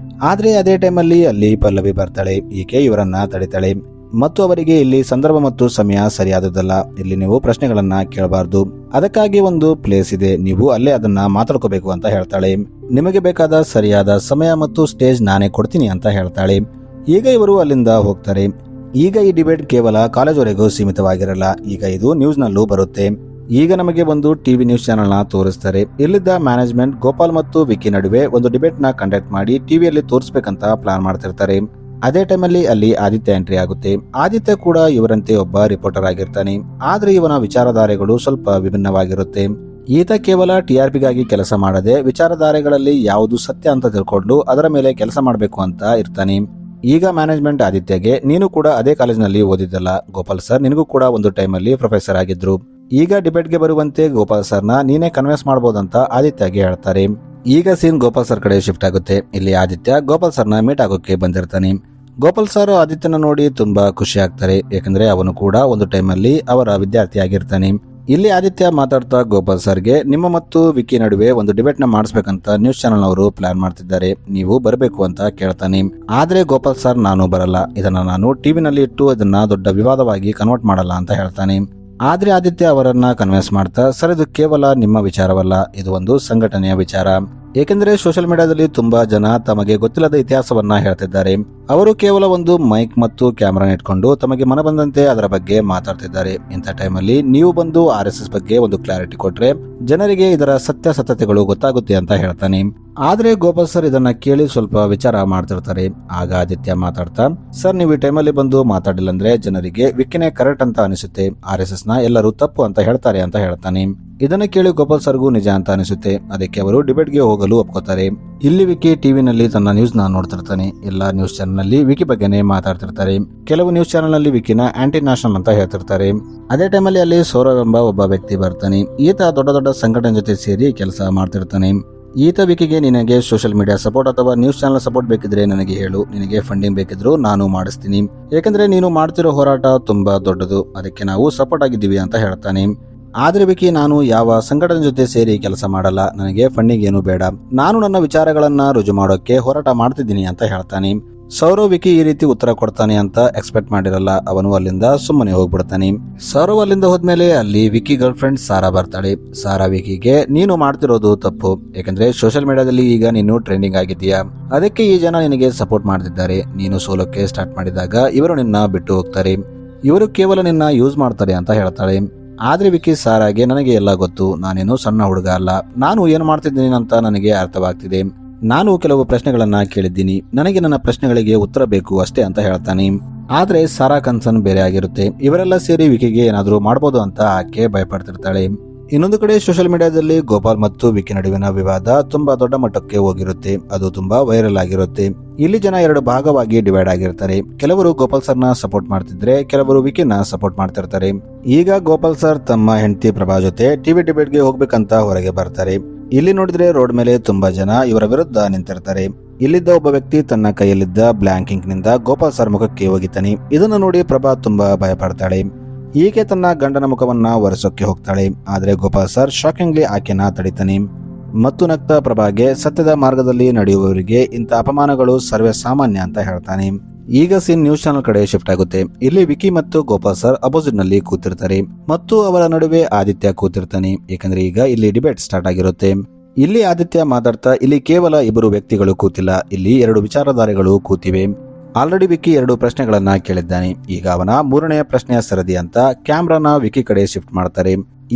ಆದ್ರೆ ಅದೇ ಟೈಮಲ್ಲಿ ಅಲ್ಲಿ ಪಲ್ಲವಿ ಬರ್ತಾಳೆ. ಈಕೆ ಇವರನ್ನ ತಡಿತಾಳೆ ಮತ್ತು ಅವರಿಗೆ ಇಲ್ಲಿ ಸಂದರ್ಭ ಮತ್ತು ಸಮಯ ಸರಿಯಾದದಲ್ಲ, ಇಲ್ಲಿ ನೀವು ಪ್ರಶ್ನೆಗಳನ್ನ ಕೇಳಬಾರ್ದು, ಅದಕ್ಕಾಗಿ ಒಂದು ಪ್ಲೇಸ್ ಇದೆ, ನೀವು ಅಲ್ಲೇ ಅದನ್ನ ಮಾತಾಡ್ಕೋಬೇಕು ಅಂತ ಹೇಳ್ತಾಳೆ. ನಿಮಗೆ ಬೇಕಾದ ಸರಿಯಾದ ಸಮಯ ಮತ್ತು ಸ್ಟೇಜ್ ನಾನೇ ಕೊಡ್ತೀನಿ ಅಂತ ಹೇಳ್ತಾಳೆ. ಈಗ ಇವರು ಅಲ್ಲಿಂದ ಹೋಗ್ತಾರೆ. ಈಗ ಈ ಡಿಬೇಟ್ ಕೇವಲ ಕಾಲೇಜ್ವರೆಗೂ ಸೀಮಿತವಾಗಿರಲ್ಲ, ಈಗ ಇದು ನ್ಯೂಸ್ ನಲ್ಲೂ ಬರುತ್ತೆ. ಈಗ ನಮಗೆ ಒಂದು ಟಿವಿ ನ್ಯೂಸ್ ಚಾನೆಲ್ ನ ತೋರಿಸ್ತಾರೆ. ಇಲ್ಲಿದ್ದ ಮ್ಯಾನೇಜ್ಮೆಂಟ್ ಗೋಪಾಲ್ ಮತ್ತು ವಿಕಿ ನಡುವೆ ಒಂದು ಡಿಬೇಟ್ ನ ಕಂಡಕ್ಟ್ ಮಾಡಿ ಟಿವಿಯಲ್ಲಿ ತೋರಿಸ್ಬೇಕಂತ ಪ್ಲಾನ್ ಮಾಡ್ತಿರ್ತಾರೆ. ಅದೇ ಟೈಮಲ್ಲಿ ಅಲ್ಲಿ ಆದಿತ್ಯ ಎಂಟ್ರಿ ಆಗುತ್ತೆ. ಆದಿತ್ಯ ಕೂಡ ಇವರಂತೆ ಒಬ್ಬ ರಿಪೋರ್ಟರ್ ಆಗಿರ್ತಾನೆ, ಆದ್ರೆ ಇವನ ವಿಚಾರಧಾರೆಗಳು ಸ್ವಲ್ಪ ವಿಭಿನ್ನವಾಗಿರುತ್ತೆ. ಈತ ಕೇವಲ TRPಗಾಗಿ ಕೆಲಸ ಮಾಡದೆ ವಿಚಾರಧಾರೆಗಳಲ್ಲಿ ಯಾವುದು ಸತ್ಯ ಅಂತ ತಿಳ್ಕೊಂಡು ಅದರ ಮೇಲೆ ಕೆಲಸ ಮಾಡಬೇಕು ಅಂತ ಇರ್ತಾನೆ. ಈಗ ಮ್ಯಾನೇಜ್ಮೆಂಟ್ ಆದಿತ್ಯಗೆ, ನೀನು ಕೂಡ ಅದೇ ಕಾಲೇಜ್ನಲ್ಲಿ ಓದಿದ್ದಲ್ಲ, ಗೋಪಾಲ್ ಸರ್ ನಿನಗೂ ಕೂಡ ಒಂದು ಟೈಮಲ್ಲಿ ಪ್ರೊಫೆಸರ್ ಆಗಿದ್ರು, ಈಗ ಡಿಬೇಟ್ಗೆ ಬರುವಂತೆ ಗೋಪಾಲ್ ಸರ್ನ ನೀನೇ ಕನ್ವಿನ್ಸ್ ಮಾಡಬಹುದಂತ ಆದಿತ್ಯಗೆ ಹೇಳ್ತಾರೆ. ಈಗ ಸೀನ್ ಗೋಪಾಲ್ ಸರ್ ಕಡೆ ಶಿಫ್ಟ್ ಆಗುತ್ತೆ. ಇಲ್ಲಿ ಆದಿತ್ಯ ಗೋಪಾಲ್ ಸರ್ನ ಮೀಟ್ ಆಗೋಕೆ ಬಂದಿರ್ತಾನೆ. ಗೋಪಾಲ್ ಸರ್ ಆದಿತ್ಯನ ನೋಡಿ ತುಂಬಾ ಖುಷಿ ಆಗ್ತಾರೆ, ಯಾಕಂದ್ರೆ ಅವನು ಕೂಡ ಒಂದು ಟೈಮಲ್ಲಿ ಅವರ ವಿದ್ಯಾರ್ಥಿ ಆಗಿರ್ತಾನೆ. ಇಲ್ಲಿ ಆದಿತ್ಯ ಮಾತಾಡ್ತಾ ಗೋಪಾಲ್ ಸರ್ಗೆ, ನಿಮ್ಮ ಮತ್ತು ವಿಕಿ ನಡುವೆ ಒಂದು ಡಿಬೇಟ್ ನ ಮಾಡಿಸ್ಬೇಕಂತ ನ್ಯೂಸ್ ಚಾನೆಲ್ ಅವರು ಪ್ಲಾನ್ ಮಾಡ್ತಿದ್ದಾರೆ, ನೀವು ಬರಬೇಕು ಅಂತ ಕೇಳ್ತಾನೆ. ಆದ್ರೆ ಗೋಪಾಲ್ ಸರ್, ನಾನು ಬರಲ್ಲ, ಇದನ್ನ ನಾನು ಟಿವಿನಲ್ಲಿ ಇಟ್ಟು ಇದನ್ನ ದೊಡ್ಡ ವಿವಾದವಾಗಿ ಕನ್ವರ್ಟ್ ಮಾಡಲ್ಲ ಅಂತ ಹೇಳ್ತಾನೆ. ಆದ್ರೆ ಆದಿತ್ಯ ಅವರನ್ನ ಕನ್ವಿನ್ಸ್ ಮಾಡ್ತಾ, ಸರ್ ಇದು ಕೇವಲ ನಿಮ್ಮ ವಿಚಾರವಲ್ಲ, ಇದು ಒಂದು ಸಂಘಟನೆಯ ವಿಚಾರ, ಏಕೆಂದರೆ ಸೋಷಿಯಲ್ ಮೀಡಿಯಾದಲ್ಲಿ ತುಂಬಾ ಜನ ತಮಗೆ ಗೊತ್ತಿಲ್ಲದ ಇತಿಹಾಸವನ್ನ ಹೇಳ್ತಿದ್ದಾರೆ. ಅವರು ಕೇವಲ ಒಂದು ಮೈಕ್ ಮತ್ತು ಕ್ಯಾಮೆರಾ ಇಟ್ಕೊಂಡು ತಮಗೆ ಮನ ಬಂದಂತೆ ಅದರ ಬಗ್ಗೆ ಮಾತಾಡ್ತಿದ್ದಾರೆ. ಇಂಥ ಟೈಮಲ್ಲಿ ನೀವು ಬಂದು RSS ಬಗ್ಗೆ ಒಂದು ಕ್ಲಾರಿಟಿ ಕೊಟ್ರೆ ಜನರಿಗೆ ಇದರ ಸತ್ಯಾಸತ್ಯತೆಗಳು ಗೊತ್ತಾಗುತ್ತೆ ಅಂತ ಹೇಳ್ತಾನೆ. ಆದ್ರೆ ಗೋಪಾಲ್ ಸರ್ ಇದನ್ನ ಕೇಳಿ ಸ್ವಲ್ಪ ವಿಚಾರ ಮಾಡ್ತಿರ್ತಾರೆ. ಆಗ ಆದಿತ್ಯ ಮಾತಾಡ್ತಾ, ಸರ್ ನೀವು ಈ ಟೈಮಲ್ಲಿ ಬಂದು ಮಾತಾಡಿಲ್ಲ ಅಂದ್ರೆ ಜನರಿಗೆ ವಿಕಿನೇ ಕರೆಕ್ಟ್ ಅಂತ ಅನಿಸುತ್ತೆ, RSS ನ ಎಲ್ಲರೂ ತಪ್ಪು ಅಂತ ಹೇಳ್ತಾರೆ ಅಂತ ಹೇಳ್ತಾನೆ. ಇದನ್ನ ಕೇಳಿ ಗೋಪಾಲ್ ಸರ್ಗೂ ನಿಜ ಅಂತ ಅನಿಸುತ್ತೆ. ಅದಕ್ಕೆ ಅವರು ಡಿಬೇಟ್ಗೆ ಹೋಗಲು ಒಪ್ಕೋತಾರೆ. ಇಲ್ಲಿ ವಿಕಿ ಟಿವಿನಲ್ಲಿ ತನ್ನ ನ್ಯೂಸ್ ನ ನೋಡ್ತಿರ್ತಾನೆ. ಎಲ್ಲಾ ನ್ಯೂಸ್ ಚಾನೆಲ್ ನಲ್ಲಿ ವಿಕಿ ಬಗ್ಗೆನೇ ಮಾತಾಡ್ತಿರ್ತಾರೆ. ಕೆಲವು ನ್ಯೂಸ್ ಚಾನೆಲ್ ನಲ್ಲಿ ವಿಕಿನ ಆಂಟಿ ನ್ಯಾಷನಲ್ ಅಂತ ಹೇಳ್ತಿರ್ತಾರೆ. ಅದೇ ಟೈಮಲ್ಲಿ ಅಲ್ಲಿ ಸೌರವ್ ಎಂಬ ಒಬ್ಬ ವ್ಯಕ್ತಿ ಬರ್ತಾನೆ. ಈತ ದೊಡ್ಡ ದೊಡ್ಡ ಸಂಘಟನೆ ಜೊತೆ ಸೇರಿ ಕೆಲಸ ಮಾಡ್ತಿರ್ತಾನೆ. ಈತ ವಿಕಿಗೆ, ನಿನಗೆ ಸೋಷಿಯಲ್ ಮೀಡಿಯಾ ಸಪೋರ್ಟ್ ಅಥವಾ ನ್ಯೂಸ್ ಚಾನೆಲ್ ಸಪೋರ್ಟ್ ಬೇಕಿದ್ರೆ ನನಗೆ ಹೇಳು, ನಿನಗೆ ಫಂಡಿಂಗ್ ಬೇಕಿದ್ರು ನಾನು ಮಾಡಿಸ್ತೀನಿ, ಯಾಕಂದ್ರೆ ನೀನು ಮಾಡ್ತಿರೋ ಹೋರಾಟ ತುಂಬಾ ದೊಡ್ಡದು, ಅದಕ್ಕೆ ನಾವು ಸಪೋರ್ಟ್ ಆಗಿದ್ದೀವಿ ಅಂತ ಹೇಳ್ತಾನೆ. ಆದ್ರೆ ವಿಕಿ, ನಾನು ಯಾವ ಸಂಘಟನೆ ಜೊತೆ ಸೇರಿ ಕೆಲಸ ಮಾಡಲ್ಲ, ನನಗೆ ಫಂಡಿಂಗ್ ಏನು ಬೇಡ, ನಾನು ನನ್ನ ವಿಚಾರಗಳನ್ನ ರುಜು ಮಾಡೋಕೆ ಹೋರಾಟ ಮಾಡ್ತಿದ್ದೀನಿ ಅಂತ ಹೇಳ್ತಾನೆ. ಸೌರವ್ ವಿಕಿ ಈ ರೀತಿ ಉತ್ತರ ಕೊಡ್ತಾನೆ ಅಂತ ಎಕ್ಸ್ಪೆಕ್ಟ್ ಮಾಡಿರಲ್ಲ. ಅವನು ಅಲ್ಲಿಂದ ಸುಮ್ಮನೆ ಹೋಗ್ಬಿಡ್ತಾನೆ. ಸೌರವ್ ಅಲ್ಲಿಂದ ಹೋದ್ಮೇಲೆ ಅಲ್ಲಿ ವಿಕಿ ಗರ್ಲ್ ಫ್ರೆಂಡ್ ಸಾರಾ ಬರ್ತಾಳೆ. ಸಾರಾ ವಿಕಿಗೆ, ನೀನು ಮಾಡ್ತಿರೋದು ತಪ್ಪು, ಯಾಕಂದ್ರೆ ಸೋಷಿಯಲ್ ಮೀಡಿಯಾದಲ್ಲಿ ಈಗ ನೀನು ಟ್ರೆಂಡಿಂಗ್ ಆಗಿದ್ದೀಯಾ, ಅದಕ್ಕೆ ಈ ಜನ ನಿನಗೆ ಸಪೋರ್ಟ್ ಮಾಡ್ತಿದ್ದಾರೆ. ನೀನು ಸೋಲೋಕೆ ಸ್ಟಾರ್ಟ್ ಮಾಡಿದಾಗ ಇವರು ನಿನ್ನ ಬಿಟ್ಟು ಹೋಗ್ತಾರೆ, ಇವರು ಕೇವಲ ನಿನ್ನ ಯೂಸ್ ಮಾಡ್ತಾರೆ ಅಂತ ಹೇಳ್ತಾಳೆ. ಆದ್ರೆ ವಿಕಿ ಸಾರಾಗೆ, ನನಗೆ ಎಲ್ಲ ಗೊತ್ತು, ನಾನೇನು ಸಣ್ಣ ಹುಡುಗ ಅಲ್ಲ, ನಾನು ಏನು ಮಾಡ್ತಿದ್ದೀನಿ ಅಂತ ನನಗೆ ಅರ್ಥವಾಗ್ತಿದೆ, ನಾನು ಕೆಲವು ಪ್ರಶ್ನೆಗಳನ್ನ ಕೇಳಿದ್ದೀನಿ, ನನಗೆ ನನ್ನ ಪ್ರಶ್ನೆಗಳಿಗೆ ಉತ್ತರ ಬೇಕು ಅಷ್ಟೇ ಅಂತ ಹೇಳ್ತಾನೆ. ಆದ್ರೆ ಸಾರಾ ಕನ್ಸರ್ನ್ ಬೇರೆ ಆಗಿರುತ್ತೆ. ಇವರೆಲ್ಲ ಸೇರಿ ವಿಕಿಗೆ ಏನಾದ್ರೂ ಮಾಡಬಹುದು ಅಂತ ಆಕೆ ಭಯಪಡ್ತಿರ್ತಾಳೆ. ಇನ್ನೊಂದು ಕಡೆ ಸೋಷಿಯಲ್ ಮೀಡಿಯಾದಲ್ಲಿ ಗೋಪಾಲ್ ಮತ್ತು ವಿಕಿ ನಡುವಿನ ವಿವಾದ ತುಂಬಾ ದೊಡ್ಡ ಮಟ್ಟಕ್ಕೆ ಹೋಗಿರುತ್ತೆ. ಅದು ತುಂಬಾ ವೈರಲ್ ಆಗಿರುತ್ತೆ. ಇಲ್ಲಿ ಜನ ಎರಡು ಭಾಗವಾಗಿ ಡಿವೈಡ್ ಆಗಿರ್ತಾರೆ. ಕೆಲವರು ಗೋಪಾಲ್ ಸರ್ನ ಸಪೋರ್ಟ್ ಮಾಡ್ತಿದ್ರೆ, ಕೆಲವರು ವಿಕಿನ ಸಪೋರ್ಟ್ ಮಾಡ್ತಿರ್ತಾರೆ. ಈಗ ಗೋಪಾಲ್ ಸರ್ ತಮ್ಮ ಹೆಂಡತಿ ಪ್ರಭಾ ಜೊತೆ ಟಿವಿ ಡಿಬೇಟ್ಗೆ ಹೋಗ್ಬೇಕಂತ ಹೊರಗೆ ಬರ್ತಾರೆ. ಇಲ್ಲಿ ನೋಡಿದ್ರೆ ರೋಡ್ ಮೇಲೆ ತುಂಬಾ ಜನ ಇವರ ವಿರುದ್ಧ ನಿಂತಿರ್ತಾರೆ. ಇಲ್ಲಿದ್ದ ಒಬ್ಬ ವ್ಯಕ್ತಿ ತನ್ನ ಕೈಯಲ್ಲಿದ್ದ ಬ್ಲಾಂಕ್ ಇಂಕ್ ನಿಂದ ಗೋಪಾಲ್ ಸರ್ ಮುಖಕ್ಕೆ ಹೋಗಿತಾನೆ. ಇದನ್ನು ನೋಡಿ ಪ್ರಭಾ ತುಂಬಾ ಭಯ ಪಡ್ತಾಳೆ. ಈಕೆ ತನ್ನ ಗಂಡನ ಮುಖವನ್ನ ಒರೆಸೋಕೆ ಹೋಗ್ತಾಳೆ. ಆದ್ರೆ ಗೋಪಾಲ್ ಸರ್ ಶಾಕಿಂಗ್ಲಿ ಆಕೆನ ತಡಿತಾನೆ ಮತ್ತು ನಗ್ತಾ ಪ್ರಭಾಗೆ, ಸತ್ಯದ ಮಾರ್ಗದಲ್ಲಿ ನಡೆಯುವವರಿಗೆ ಇಂಥ ಅಪಮಾನಗಳು ಸರ್ವೇ ಸಾಮಾನ್ಯ ಅಂತ ಹೇಳ್ತಾನೆ. ಈಗ ಸೀನ್ ನ್ಯೂಸ್ ಚಾನೆಲ್ ಕಡೆ ಶಿಫ್ಟ್ ಆಗುತ್ತೆ. ಇಲ್ಲಿ ವಿಕಿ ಮತ್ತು ಗೋಪಾಲ್ ಸರ್ ಅಪೋಸಿಟ್ ನಲ್ಲಿ ಕೂತಿರ್ತಾರೆ ಮತ್ತು ಅವರ ನಡುವೆ ಆದಿತ್ಯ ಕೂತಿರ್ತಾನೆ. ಯಾಕಂದ್ರೆ ಈಗ ಇಲ್ಲಿ ಡಿಬೇಟ್ ಸ್ಟಾರ್ಟ್ ಆಗಿರುತ್ತೆ. ಇಲ್ಲಿ ಆದಿತ್ಯ ಮಾತಾಡ್ತಾ, ಇಲ್ಲಿ ಕೇವಲ ಇಬ್ಬರು ವ್ಯಕ್ತಿಗಳು ಕೂತಿಲ್ಲ, ಇಲ್ಲಿ ಎರಡು ವಿಚಾರಧಾರೆಗಳು ಕೂತಿವೆ. ಆಲ್ರೆಡಿ ವಿಕಿ ಎರಡು ಪ್ರಶ್ನೆಗಳನ್ನ ಕೇಳಿದ್ದಾನೆ. ಈಗ ಅವನ ಮೂರನೆಯ ಪ್ರಶ್ನೆಯ ಸರದಿ ಅಂತ ಕ್ಯಾಮ್ರಾನ ವಿಕಿ ಕಡೆ ಶಿಫ್ಟ್ ಮಾಡ್ತಾರೆ.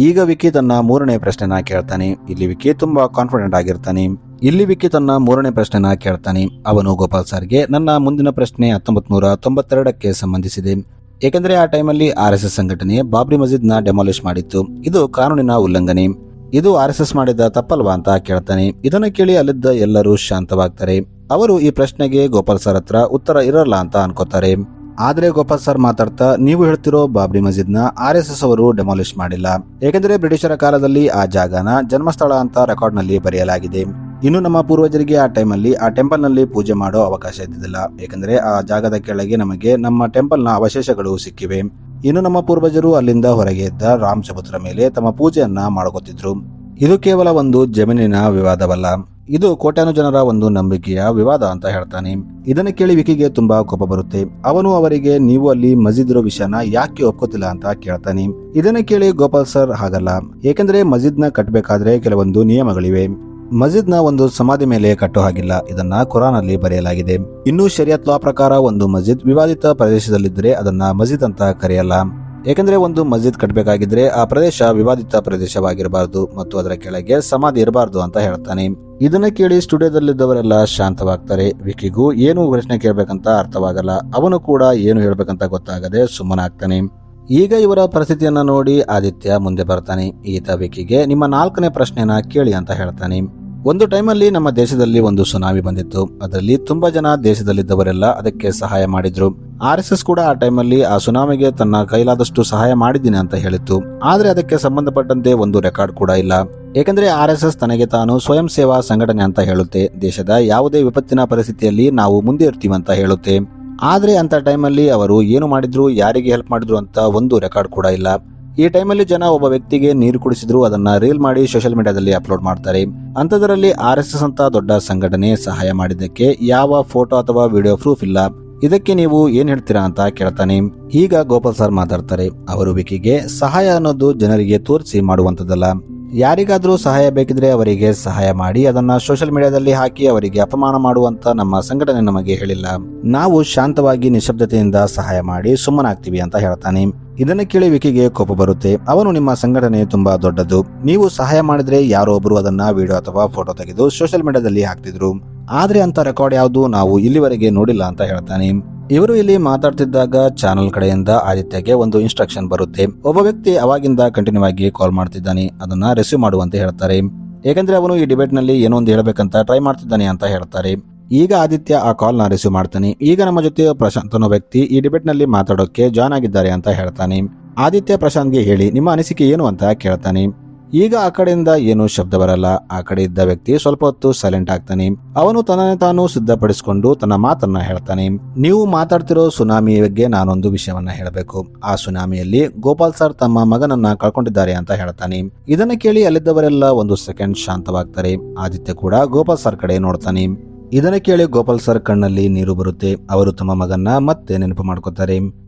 ಈಗ ವಿಕಿ ತನ್ನ ಮೂರನೇ ಪ್ರಶ್ನೆನ ಕೇಳ್ತಾನೆ. ಇಲ್ಲಿ ವಿಕಿ ತುಂಬಾ ಕಾನ್ಫಿಡೆಂಟ್ ಆಗಿರ್ತಾನೆ. ಇಲ್ಲಿ ವಿಕಿ ತನ್ನ ಮೂರನೇ ಪ್ರಶ್ನೆನ ಕೇಳ್ತಾನೆ. ಅವನು ಗೋಪಾಲ್ ಸರ್ಗೆ, ನನ್ನ ಮುಂದಿನ ಪ್ರಶ್ನೆ 1992ಕ್ಕೆ ಸಂಬಂಧಿಸಿದೆ. ಏಕೆಂದ್ರೆ ಆ ಟೈಮಲ್ಲಿ RSS ಸಂಘಟನೆ ಬಾಬ್ರಿ ಮಸ್ಜಿದ್ ನ ಡೆಮಾಲಿಷ್ ಮಾಡಿತ್ತು. ಇದು ಕಾನೂನಿನ ಉಲ್ಲಂಘನೆ, ಇದು RSS ಮಾಡಿದ ತಪ್ಪಲ್ವಾ ಅಂತ ಕೇಳ್ತಾನೆ. ಇದನ್ನ ಕೇಳಿ ಅಲ್ಲಿದ್ದ ಎಲ್ಲರೂ ಶಾಂತವಾಗ್ತಾರೆ. ಅವರು ಈ ಪ್ರಶ್ನೆಗೆ ಗೋಪಾಲ್ ಸರ್ ಹತ್ರ ಉತ್ತರ ಇರಲ್ಲ ಅಂತ ಅನ್ಕೋತಾರೆ. ಆದ್ರೆ ಗೋಪಾಲ್ ಸರ್ ಮಾತಾಡ್ತಾ, ನೀವು ಹೇಳ್ತಿರೋ ಬಾಬ್ರಿ ಮಸ್ಜಿದ್ ನ RSS ಅವರು ಡೆಮಾಲಿಷ್ ಮಾಡಿಲ್ಲ, ಯಾಕಂದ್ರೆ ಬ್ರಿಟಿಷರ ಕಾಲದಲ್ಲಿ ಆ ಜಾಗನ ಜನ್ಮಸ್ಥಳ ಅಂತ ರೆಕಾರ್ಡ್ ನಲ್ಲಿ ಬರೆಯಲಾಗಿದೆ. ಇನ್ನು ನಮ್ಮ ಪೂರ್ವಜರಿಗೆ ಆ ಟೈಮಲ್ಲಿ ಆ ಟೆಂಪಲ್ ನಲ್ಲಿ ಪೂಜೆ ಮಾಡೋ ಅವಕಾಶ ಇದ್ದಿದ್ದಿಲ್ಲ, ಯಾಕಂದ್ರೆ ಆ ಜಾಗದ ಕೆಳಗೆ ನಮಗೆ ನಮ್ಮ ಟೆಂಪಲ್ ನ ಅವಶೇಷಗಳು ಸಿಕ್ಕಿವೆ. ಇನ್ನು ನಮ್ಮ ಪೂರ್ವಜರು ಅಲ್ಲಿಂದ ಹೊರಗೆ ಇದ್ದ ರಾಮ್ ಚಬುತ್ರ ಮೇಲೆ ತಮ್ಮ ಪೂಜೆಯನ್ನ ಮಾಡ್ಕೋತಿದ್ರು. ಇದು ಕೇವಲ ಒಂದು ಜಮೀನಿನ ವಿವಾದವಲ್ಲ, ಇದು ಕೋಟ್ಯಾನು ಜನರ ಒಂದು ನಂಬಿಕೆಯ ವಿವಾದ ಅಂತ ಹೇಳ್ತಾನೆ. ಇದನ್ನು ಕೇಳಿ ವಿಕಿಗೆ ತುಂಬಾ ಕೋಪ ಬರುತ್ತೆ. ಅವನು ಅವರಿಗೆ, ನೀವು ಅಲ್ಲಿ ಮಸ್ಜಿದ್ ಇರೋ ವಿಷಯನ ಯಾಕೆ ಒಪ್ಕೋತಿಲ್ಲ ಅಂತ ಕೇಳ್ತಾನೆ. ಇದನ್ನ ಕೇಳಿ ಗೋಪಾಲ್ ಸರ್, ಹಾಗಲ್ಲ, ಏಕೆಂದ್ರೆ ಮಸ್ಜಿದ್ ನ ಕಟ್ಟಬೇಕಾದ್ರೆ ಕೆಲವೊಂದು ನಿಯಮಗಳಿವೆ. ಮಸ್ಜಿದ್ ನ ಒಂದು ಸಮಾಧಿ ಮೇಲೆ ಕಟ್ಟೋ ಹಾಗಿಲ್ಲ, ಇದನ್ನ ಕುರಾನ್ ಅಲ್ಲಿ ಬರೆಯಲಾಗಿದೆ. ಇನ್ನು ಶರಿಯತ್ ಲಾ ಪ್ರಕಾರ ಒಂದು ಮಸ್ಜಿದ್ ವಿವಾದಿತ ಪ್ರದೇಶದಲ್ಲಿದ್ದರೆ ಅದನ್ನ ಮಸ್ಜಿದ್ ಅಂತ ಕರೆಯಲ್ಲ. ಯಾಕಂದ್ರೆ ಒಂದು ಮಸ್ಜಿದ್ ಕಟ್ಟಬೇಕಾಗಿದ್ರೆ ಆ ಪ್ರದೇಶ ವಿವಾದಿತ ಪ್ರದೇಶವಾಗಿರಬಾರದು ಮತ್ತು ಅದರ ಕೆಳಗೆ ಸಮಾಧಿ ಇರಬಾರದು ಅಂತ ಹೇಳ್ತಾನೆ. ಇದನ್ನ ಕೇಳಿ ಸ್ಟುಡಿಯೋದಲ್ಲಿದ್ದವರೆಲ್ಲ ಶಾಂತವಾಗ್ತಾರೆ. ವಿಕಿಗೂ ಏನು ಪ್ರಶ್ನೆ ಕೇಳ್ಬೇಕಂತ ಅರ್ಥವಾಗಲ್ಲ. ಅವನು ಕೂಡ ಏನು ಹೇಳ್ಬೇಕಂತ ಗೊತ್ತಾಗದೆ ಸುಮ್ಮನಾಗ್ತಾನೆ. ಈಗ ಇವರ ಪರಿಸ್ಥಿತಿಯನ್ನ ನೋಡಿ ಆದಿತ್ಯ ಮುಂದೆ ಬರ್ತಾನೆ. ಈತ ವಿಕಿಗೆ, ನಿಮ್ಮ 4ನೇ ಪ್ರಶ್ನೆನ ಕೇಳಿ ಅಂತ ಹೇಳ್ತಾನೆ. ಒಂದು ಟೈಮಲ್ಲಿ ನಮ್ಮ ದೇಶದಲ್ಲಿ ಒಂದು ಸುನಾಮಿ ಬಂದಿತ್ತು. ಅದರಲ್ಲಿ ತುಂಬಾ ಜನ ದೇಶದಲ್ಲಿದ್ದವರೆಲ್ಲ ಅದಕ್ಕೆ ಸಹಾಯ ಮಾಡಿದ್ರು. RSS ಕೂಡ ಆ ಟೈಮಲ್ಲಿ ಆ ಸುನಾಮಿಗೆ ತನ್ನ ಕೈಲಾದಷ್ಟು ಸಹಾಯ ಮಾಡಿದ್ದೀನಿ ಅಂತ ಹೇಳಿತ್ತು. ಆದ್ರೆ ಅದಕ್ಕೆ ಸಂಬಂಧಪಟ್ಟಂತೆ ಒಂದು ರೆಕಾರ್ಡ್ ಕೂಡ ಇಲ್ಲ. ಏಕೆಂದ್ರೆ RSS ತನಗೆ ತಾನು ಸ್ವಯಂ ಸೇವಾ ಸಂಘಟನೆ ಅಂತ ಹೇಳುತ್ತೆ. ದೇಶದ ಯಾವುದೇ ವಿಪತ್ತಿನ ಪರಿಸ್ಥಿತಿಯಲ್ಲಿ ನಾವು ಮುಂದೆ ಇರ್ತೀವಿ ಅಂತ ಹೇಳುತ್ತೆ. ಆದ್ರೆ ಅಂತ ಟೈಮಲ್ಲಿ ಅವರು ಏನು ಮಾಡಿದ್ರು, ಯಾರಿಗೆ ಹೆಲ್ಪ್ ಮಾಡಿದ್ರು ಅಂತ ಒಂದು ರೆಕಾರ್ಡ್ ಕೂಡ ಇಲ್ಲ. ಈ ಟೈಮಲ್ಲಿ ಜನ ಒಬ್ಬ ವ್ಯಕ್ತಿಗೆ ನೀರು ಕುಡಿಸಿದ್ರು, ಅದನ್ನ ರೀಲ್ ಮಾಡಿ ಸೋಷಿಯಲ್ ಮೀಡಿಯಾದಲ್ಲಿ ಅಪ್ಲೋಡ್ ಮಾಡ್ತಾರೆ. ಅಂತದರಲ್ಲಿ RSS ಅಂತ ದೊಡ್ಡ ಸಂಘಟನೆ ಸಹಾಯ ಮಾಡಿದ್ದಕ್ಕೆ ಯಾವ ಫೋಟೋ ಅಥವಾ ವಿಡಿಯೋ ಪ್ರೂಫ್ ಇಲ್ಲ. ಇದಕ್ಕೆ ನೀವು ಏನ್ ಹೇಳ್ತೀರಾ ಅಂತ ಕೇಳ್ತಾನೆ. ಈಗ ಗೋಪಾಲ್ ಸರ್ ಮಾತಾಡ್ತಾರೆ. ಅವರು ವಿಕಿಗೆ, ಸಹಾಯ ಅನ್ನೋದು ಜನರಿಗೆ ತೋರಿಸಿ ಮಾಡುವಂತದ್ದಲ್ಲ, ಯಾರಿಗಾದ್ರೂ ಸಹಾಯ ಬೇಕಿದ್ರೆ ಅವರಿಗೆ ಸಹಾಯ ಮಾಡಿ, ಅದನ್ನ ಸೋಷಿಯಲ್ ಮೀಡಿಯಾದಲ್ಲಿ ಹಾಕಿ ಅವರಿಗೆ ಅಪಮಾನ ಮಾಡುವಂತ ನಮ್ಮ ಸಂಘಟನೆ ನಮಗೆ ಹೇಳಿಲ್ಲ. ನಾವು ಶಾಂತವಾಗಿ ನಿಶಬ್ದತೆಯಿಂದ ಸಹಾಯ ಮಾಡಿ ಸುಮ್ಮನಾಗ್ತೀವಿ ಅಂತ ಹೇಳ್ತಾನೆ. ಇದನ್ನ ಕೇಳಿ ವಿಕಿಗೆ ಕೋಪ ಬರುತ್ತೆ. ಅವನು, ನಿಮ್ಮ ಸಂಘಟನೆ ತುಂಬಾ ದೊಡ್ಡದು, ನೀವು ಸಹಾಯ ಮಾಡಿದ್ರೆ ಯಾರೋ ಒಬ್ರು ಅದನ್ನ ವಿಡಿಯೋ ಅಥವಾ ಫೋಟೋ ತೆಗೆದು ಸೋಷಿಯಲ್ ಮೀಡಿಯಾದಲ್ಲಿ ಹಾಕ್ತಿದ್ರು, ಆದ್ರೆ ಅಂತ ರೆಕಾರ್ಡ್ ಯಾವುದು ನಾವು ಇಲ್ಲಿವರೆಗೆ ನೋಡಿಲ್ಲ ಅಂತ ಹೇಳ್ತಾನೆ. ಇವರು ಇಲ್ಲಿ ಮಾತಾಡ್ತಿದ್ದಾಗ ಚಾನಲ್ ಕಡೆಯಿಂದ ಆದಿತ್ಯಗೆ ಒಂದು ಇನ್ಸ್ಟ್ರಕ್ಷನ್ ಬರುತ್ತೆ. ಒಬ್ಬ ವ್ಯಕ್ತಿ ಅವಾಗಿಂದ ಕಂಟಿನ್ಯೂ ಆಗಿ ಕಾಲ್ ಮಾಡ್ತಿದ್ದಾನೆ, ಅದನ್ನ ರಿಸೀವ್ ಮಾಡುವಂತೆ ಹೇಳ್ತಾರೆ. ಏಕೆಂದ್ರೆ ಅವನು ಈ ಡಿಬೇಟ್ ನಲ್ಲಿ ಏನೋ ಒಂದು ಹೇಳಬೇಕಂತ ಟ್ರೈ ಮಾಡ್ತಿದ್ದಾನೆ ಅಂತ ಹೇಳ್ತಾರೆ. ಈಗ ಆದಿತ್ಯ ಆ ಕಾಲ್ ನ ರಿಸೀವ್ ಮಾಡ್ತಾನೆ. ಈಗ ನಮ್ಮ ಜೊತೆ ಪ್ರಶಾಂತ್ ಅನ್ನೋ ವ್ಯಕ್ತಿ ಈ ಡಿಬೇಟ್ ನಲ್ಲಿ ಮಾತಾಡೋಕೆ ಜಾಯ್ನ್ ಆಗಿದ್ದಾರೆ ಅಂತ ಹೇಳ್ತಾನೆ. ಆದಿತ್ಯ ಪ್ರಶಾಂತ್ಗೆ ಹೇಳಿ ನಿಮ್ಮ ಅನಿಸಿಕೆ ಏನು ಅಂತ ಕೇಳ್ತಾನೆ. ಈಗ ಆ ಕಡೆಯಿಂದ ಏನು ಶಬ್ದ ಬರಲ್ಲ. ಆ ಕಡೆ ಇದ್ದ ವ್ಯಕ್ತಿ ಸ್ವಲ್ಪ ಹೊತ್ತು ಸೈಲೆಂಟ್ ಆಗ್ತಾನೆ. ಅವನು ತನ್ನನ್ನೇ ತಾನು ಸಿದ್ಧಪಡಿಸಿಕೊಂಡು ತನ್ನ ಮಾತನ್ನ ಹೇಳ್ತಾನೆ. ನೀವು ಮಾತಾಡ್ತಿರೋ ಸುನಾಮಿ ಬಗ್ಗೆ ನಾನೊಂದು ವಿಷಯವನ್ನ ಹೇಳಬೇಕು. ಆ ಸುನಾಮಿಯಲ್ಲಿ ಗೋಪಾಲ್ ಸರ್ ತಮ್ಮ ಮಗನನ್ನ ಕಳ್ಕೊಂಡಿದ್ದಾರೆ ಅಂತ ಹೇಳ್ತಾನೆ. ಇದನ್ನ ಕೇಳಿ ಅಲ್ಲಿದ್ದವರೆಲ್ಲ ಒಂದು ಸೆಕೆಂಡ್ ಶಾಂತವಾಗ್ತಾರೆ. ಆದಿತ್ಯ ಕೂಡ ಗೋಪಾಲ್ ಸರ್ ಕಡೆ ನೋಡ್ತಾನೆ. ಇದನ್ನ ಕೇಳಿ ಗೋಪಾಲ್ ಸರ್ ಕಣ್ಣಲ್ಲಿ ನೀರು ಬರುತ್ತೆ. ಅವರು ತಮ್ಮ ಮಗನ್ನ ಮತ್ತೆ ನೆನಪು ಮಾಡ್ಕೋತಾರೆ.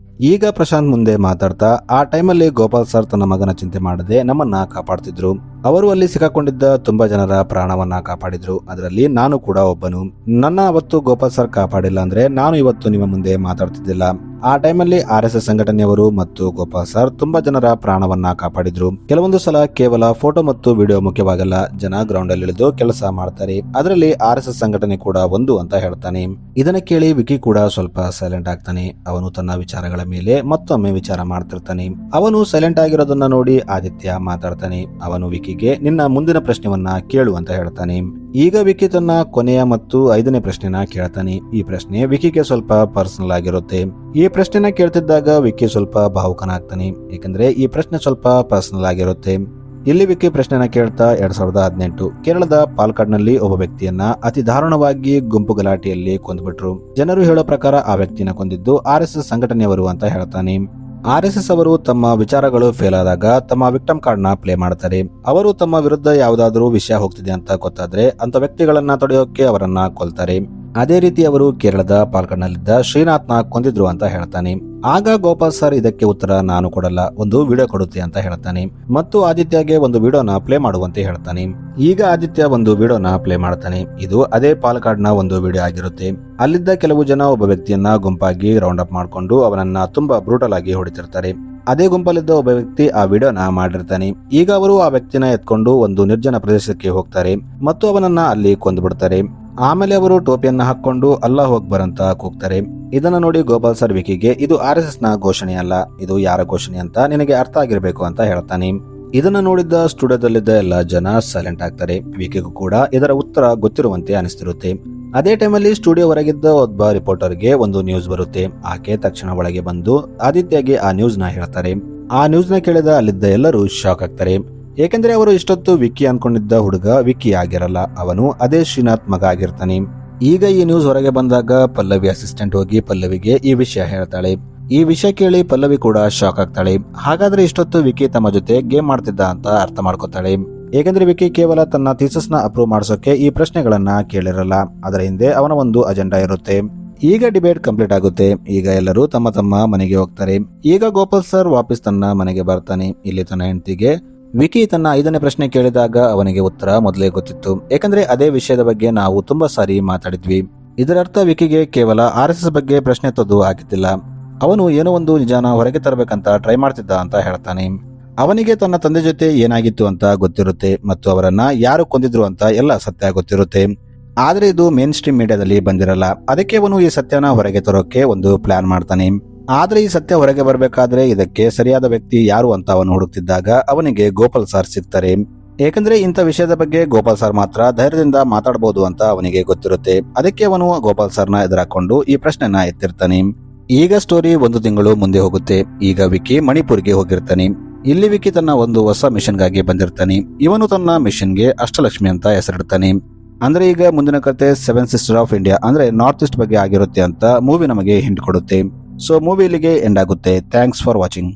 ಈಗ ಪ್ರಶಾಂತ್ ಮುಂದೆ ಮಾತಾಡ್ತಾ, ಆ ಟೈಮಲ್ಲಿ ಗೋಪಾಲ್ ಸರ್ ತನ್ನ ಮಗನ ಚಿಂತೆ ಮಾಡದೆ ನಮ್ಮನ್ನ ಕಾಪಾಡ್ತಿದ್ರು. ಅವರು ಅಲ್ಲಿ ಸಿಕ್ಕಾಕೊಂಡಿದ್ದ ತುಂಬಾ ಜನರ ಪ್ರಾಣವನ್ನ ಕಾಪಾಡಿದ್ರು. ಅದರಲ್ಲಿ ನಾನು ಕೂಡ ಒಬ್ಬನು. ನನ್ನ ಅವತ್ತು ಗೋಪಾಲ್ ಸರ್ ಕಾಪಾಡಿಲ್ಲ ಅಂದ್ರೆ ನಾನು ಇವತ್ತು ನಿಮ್ಮ ಮುಂದೆ ಮಾತಾಡ್ತಿದ್ದಿಲ್ಲ. ಆ ಟೈಮಲ್ಲಿ RSS ಸಂಘಟನೆಯವರು ಮತ್ತು ಗೋಪಾಲ್ ಸರ್ ತುಂಬಾ ಜನರ ಪ್ರಾಣವನ್ನ ಕಾಪಾಡಿದ್ರು. ಕೆಲವೊಂದು ಸಲ ಕೇವಲ ಫೋಟೋ ಮತ್ತು ವಿಡಿಯೋ ಮುಖ್ಯವಾಗಲ್ಲ, ಜನ ಗ್ರೌಂಡ್ ಅಲ್ಲಿ ಇಳಿದು ಕೆಲಸ ಮಾಡ್ತಾರೆ. ಅದರಲ್ಲಿ RSS ಸಂಘಟನೆ ಕೂಡ ಒಂದು ಅಂತ ಹೇಳ್ತಾನೆ. ಇದನ್ನ ಕೇಳಿ ವಿಕಿ ಕೂಡ ಸ್ವಲ್ಪ ಸೈಲೆಂಟ್ ಆಗ್ತಾನೆ. ಅವನು ತನ್ನ ವಿಚಾರಗಳ ಮೇಲೆ ಮತ್ತೊಮ್ಮೆ ವಿಚಾರ ಮಾಡ್ತಿರ್ತಾನೆ. ಅವನು ಸೈಲೆಂಟ್ ಆಗಿರೋದನ್ನ ನೋಡಿ ಆದಿತ್ಯ ಮಾತಾಡ್ತಾನೆ. ಅವನು ವಿಕಿಗೆ ನಿನ್ನ ಮುಂದಿನ ಪ್ರಶ್ನೆವನ್ನ ಕೇಳು ಅಂತ ಹೇಳ್ತಾನೆ. ಈಗ ವಿಕಿ ತನ್ನ ಕೊನೆಯ ಮತ್ತು 5ನೇ ಪ್ರಶ್ನೆನ ಕೇಳ್ತಾನೆ. ಈ ಪ್ರಶ್ನೆ ವಿಕಿಗೆ ಸ್ವಲ್ಪ ಪರ್ಸನಲ್ ಆಗಿರುತ್ತೆ. ಈ ಪ್ರಶ್ನೆನ ಕೇಳ್ತಿದ್ದಾಗ ವಿಕಿ ಸ್ವಲ್ಪ ಭಾವುಕನಾಗ್ತಾನೆ. ಏಕೆಂದ್ರೆ ಈ ಪ್ರಶ್ನೆ ಸ್ವಲ್ಪ ಪರ್ಸನಲ್ ಆಗಿರುತ್ತೆ. ಇಲ್ಲಿ ವಿಕಿ ಪ್ರಶ್ನೆನ ಕೇಳ್ತಾ 2018 ಕೇರಳದ ಪಾಲ್ಕಾಡ್ನಲ್ಲಿ ಒಬ್ಬ ವ್ಯಕ್ತಿಯನ್ನ ಅತಿ ದಾರುಣವಾಗಿ ಗುಂಪು ಗಲಾಟೆಯಲ್ಲಿ ಕೊಂದ್ಬಿಟ್ರು. ಜನರು ಹೇಳೋ ಪ್ರಕಾರ ಆ ವ್ಯಕ್ತಿನ ಕೊಂದಿದ್ದು RSS ಸಂಘಟನೆಯವರು ಅಂತ ಹೇಳ್ತಾನೆ. RSS ಅವರು ತಮ್ಮ ವಿಚಾರಗಳು ಫೇಲ್ ಆದಾಗ ತಮ್ಮ ವಿಕ್ಟಮ್ ಕಾರ್ಡ್ ನ ಪ್ಲೇ ಮಾಡ್ತಾರೆ. ಅವರು ತಮ್ಮ ವಿರುದ್ಧ ಯಾವುದಾದ್ರೂ ವಿಷಯ ಹೋಗ್ತಿದೆ ಅಂತ ಗೊತ್ತಾದ್ರೆ ಅಂತ ವ್ಯಕ್ತಿಗಳನ್ನ ತಡೆಯೋಕೆ ಅವರನ್ನ ಕೊಲ್ತಾರೆ. ಅದೇ ರೀತಿ ಅವರು ಕೇರಳದ ಪಾಲ್ಕಾಡ್ನಲ್ಲಿದ್ದ ಶ್ರೀನಾಥ್ನ ಕೊಂದಿದ್ರು ಅಂತ ಹೇಳ್ತಾನೆ. ಆಗ ಗೋಪಾಲ್ ಸರ್ ಇದಕ್ಕೆ ಉತ್ತರ ನಾನು ಕೊಡಲ್ಲ, ಒಂದು ವಿಡಿಯೋ ಕೊಡುತ್ತೆ ಅಂತ ಹೇಳ್ತಾನೆ ಮತ್ತು ಆದಿತ್ಯಗೆ ಒಂದು ವಿಡಿಯೋನ ಪ್ಲೇ ಮಾಡುವಂತೆ ಹೇಳ್ತಾನೆ. ಈಗ ಆದಿತ್ಯ ಒಂದು ವಿಡಿಯೋನ ಪ್ಲೇ ಮಾಡ್ತಾನೆ. ಇದು ಅದೇ ಪಾಲ್ಕಾಡ್ನ ಒಂದು ವಿಡಿಯೋ ಆಗಿರುತ್ತೆ. ಅಲ್ಲಿದ್ದ ಕೆಲವು ಜನ ಒಬ್ಬ ವ್ಯಕ್ತಿಯನ್ನ ಗುಂಪಾಗಿ ರೌಂಡ್ ಅಪ್ ಮಾಡ್ಕೊಂಡು ಅವನನ್ನ ತುಂಬಾ ಬ್ರೂಟಲ್ ಆಗಿ ಹೊಡಿತಿರ್ತಾರೆ. ಅದೇ ಗುಂಪಲ್ಲಿದ್ದ ಒಬ್ಬ ವ್ಯಕ್ತಿ ಆ ವಿಡಿಯೋನ ಮಾಡಿರ್ತಾನೆ. ಈಗ ಅವರು ಆ ವ್ಯಕ್ತಿನ ಎತ್ಕೊಂಡು ಒಂದು ನಿರ್ಜನ ಪ್ರದೇಶಕ್ಕೆ ಹೋಗ್ತಾರೆ ಮತ್ತು ಅವನನ್ನ ಅಲ್ಲಿ ಕೊಂದು ಬಿಡ್ತಾರೆ. ಆಮೇಲೆ ಅವರು ಟೋಪಿಯನ್ನ ಹಾಕೊಂಡು ಅಲ್ಲಾಹ್ ಅಕ್ಬರ್ ಅಂತ ಕೂಗ್ತಾರೆ. ಇದನ್ನ ನೋಡಿ ಗೋಪಾಲ್ ಸರ್ ವಿಕಿಗೆ ಇದು RSS ನ ಘೋಷಣೆ ಅಲ್ಲ, ಇದು ಯಾರ ಘೋಷಣೆ ಅಂತ ನಿನಗೆ ಅರ್ಥ ಆಗಿರ್ಬೇಕು ಅಂತ ಹೇಳ್ತಾನೆ. ಇದನ್ನ ನೋಡಿದ್ದ ಸ್ಟುಡಿಯೋದಲ್ಲಿದ್ದ ಎಲ್ಲ ಜನ ಸೈಲೆಂಟ್ ಆಗ್ತಾರೆ. ವಿಕಿಗೂ ಕೂಡ ಇದರ ಉತ್ತರ ಗೊತ್ತಿರುವಂತೆ ಅನಿಸ್ತಿರುತ್ತೆ. ಅದೇ ಟೈಮಲ್ಲಿ ಸ್ಟುಡಿಯೋ ಹೊರಗಿದ್ದ ಒಬ್ಬ ರಿಪೋರ್ಟರ್ಗೆ ಒಂದು ನ್ಯೂಸ್ ಬರುತ್ತೆ. ಆಕೆ ತಕ್ಷಣ ಒಳಗೆ ಬಂದು ಆದಿತ್ಯಗೆ ಆ ನ್ಯೂಸ್ ನ ಹೇಳ್ತಾರೆ. ಆ ನ್ಯೂಸ್ ನ ಕೇಳಿದ ಅಲ್ಲಿದ್ದ ಎಲ್ಲರೂ ಶಾಕ್ ಆಗ್ತಾರೆ. ಏಕೆಂದ್ರೆ ಅವರು ಇಷ್ಟೊತ್ತು ವಿಕ್ಕಿ ಅನ್ಕೊಂಡಿದ್ದ ಹುಡುಗ ವಿಕ್ಕಿ ಆಗಿರಲ್ಲ, ಅವನು ಅದೇ ಶ್ರೀನಾಥ್ ಮಗ ಆಗಿರ್ತಾನೆ. ಈಗ ಈ ನ್ಯೂಸ್ ಹೊರಗೆ ಬಂದಾಗ ಪಲ್ಲವಿ ಅಸಿಸ್ಟೆಂಟ್ ಹೋಗಿ ಪಲ್ಲವಿಗೆ ಈ ವಿಷಯ ಹೇಳ್ತಾಳೆ. ಈ ವಿಷಯ ಕೇಳಿ ಪಲ್ಲವಿ ಕೂಡ ಶಾಕ್ ಆಗ್ತಾಳೆ. ಹಾಗಾದ್ರೆ ಇಷ್ಟೊತ್ತು ವಿಕ್ಕಿ ತಮ್ಮ ಜೊತೆ ಗೇಮ್ ಮಾಡ್ತಿದ್ದ ಅಂತ ಅರ್ಥ ಮಾಡ್ಕೋತಾಳೆ. ಏಕೆಂದ್ರೆ ವಿಕ್ಕಿ ಕೇವಲ ತನ್ನ ಥೀಸಸ್ ನ ಅಪ್ರೂವ್ ಮಾಡಿಸೋಕೆ ಈ ಪ್ರಶ್ನೆಗಳನ್ನ ಕೇಳಿರಲ್ಲ, ಅದರ ಹಿಂದೆ ಅವನ ಒಂದು ಅಜೆಂಡಾ ಇರುತ್ತೆ. ಈಗ ಡಿಬೇಟ್ ಕಂಪ್ಲೀಟ್ ಆಗುತ್ತೆ. ಈಗ ಎಲ್ಲರೂ ತಮ್ಮ ತಮ್ಮ ಮನೆಗೆ ಹೋಗ್ತಾರೆ. ಈಗ ಗೋಪಾಲ್ ಸರ್ ವಾಪಸ್ ತನ್ನ ಮನೆಗೆ ಬರ್ತಾನೆ. ಇಲ್ಲಿ ತನ್ನ ಹೆಂಡತಿಗೆ ವಿಕಿ ತನ್ನ 5ನೇ ಪ್ರಶ್ನೆ ಕೇಳಿದಾಗ ಅವನಿಗೆ ಉತ್ತರ ಮೊದಲೇ ಗೊತ್ತಿತ್ತು. ಯಾಕಂದ್ರೆ ಅದೇ ವಿಷಯದ ಬಗ್ಗೆ ನಾವು ತುಂಬಾ ಸಾರಿ ಮಾತಾಡಿದ್ವಿ. ಇದರರ್ಥ ವಿಕಿಗೆ ಕೇವಲ RSS ಬಗ್ಗೆ ಪ್ರಶ್ನೆ ತೊದ್ದು ಆಗಿದ್ದಿಲ್ಲ, ಅವನು ಏನೋ ಒಂದು ನಿಜಾನ ಹೊರಗೆ ತರಬೇಕಂತ ಟ್ರೈ ಮಾಡ್ತಿದ್ದ ಅಂತ ಹೇಳ್ತಾನೆ. ಅವನಿಗೆ ತನ್ನ ತಂದೆ ಜೊತೆ ಏನಾಗಿತ್ತು ಅಂತ ಗೊತ್ತಿರುತ್ತೆ ಮತ್ತು ಅವರನ್ನ ಯಾರು ಕೊಂದಿದ್ರು ಅಂತ ಎಲ್ಲ ಸತ್ಯ ಗೊತ್ತಿರುತ್ತೆ. ಆದ್ರೆ ಇದು ಮೇನ್ ಸ್ಟ್ರೀಮ್ ಮೀಡಿಯಾದಲ್ಲಿ ಬಂದಿರಲ್ಲ. ಅದಕ್ಕೆ ಅವನು ಈ ಸತ್ಯನ ಹೊರಗೆ ತರೋಕೆ ಒಂದು ಪ್ಲಾನ್ ಮಾಡ್ತಾನೆ. ಆದ್ರೆ ಈ ಸತ್ಯ ಹೊರಗೆ ಬರಬೇಕಾದ್ರೆ ಇದಕ್ಕೆ ಸರಿಯಾದ ವ್ಯಕ್ತಿ ಯಾರು ಅಂತ ಅವನು ಹುಡುಕ್ತಿದ್ದಾಗ ಅವನಿಗೆ ಗೋಪಾಲ್ ಸರ್ ಸಿಗ್ತಾರೆ. ಏಕೆಂದ್ರೆ ಇಂಥ ವಿಷಯದ ಬಗ್ಗೆ ಗೋಪಾಲ್ ಸರ್ ಮಾತ್ರ ಧೈರ್ಯದಿಂದ ಮಾತಾಡಬಹುದು ಅಂತ ಅವನಿಗೆ ಗೊತ್ತಿರುತ್ತೆ. ಅದಕ್ಕೆ ಅವನು ಗೋಪಾಲ್ ಸರ್ನ ಎದುರಾಕೊಂಡು ಈ ಪ್ರಶ್ನೆನ ಎತ್ತಿರ್ತಾನೆ. ಈಗ ಸ್ಟೋರಿ 1 ತಿಂಗಳು ಮುಂದೆ ಹೋಗುತ್ತೆ. ಈಗ ವಿಕಿ ಮಣಿಪುರ್ಗೆ ಹೋಗಿರ್ತಾನೆ. ಇಲ್ಲಿ ವಿಕಿ ತನ್ನ ಒಂದು ಹೊಸ ಮಿಷನ್ ಗಾಗಿ ಬಂದಿರ್ತಾನೆ. ಇವನು ತನ್ನ ಮಿಷನ್ಗೆ ಅಷ್ಟಲಕ್ಷ್ಮಿ ಅಂತ ಹೆಸರಿಡ್ತಾನೆ. ಅಂದ್ರೆ ಈಗ ಮುಂದಿನ ಕತೆ 7 ಸಿಸ್ಟರ್ ಆಫ್ ಇಂಡಿಯಾ ಅಂದ್ರೆ ನಾರ್ತ್ ಈಸ್ಟ್ ಬಗ್ಗೆ ಆಗಿರುತ್ತೆ ಅಂತ ಮೂವಿ ನಮಗೆ ಹಿಂಟ್ ಕೊಡುತ್ತೆ. ಸೊ ಮೂವಿ ಇಲ್ಲಿಗೆ ಎಂಡ್ ಆಗುತ್ತೆ. Thanks for watching.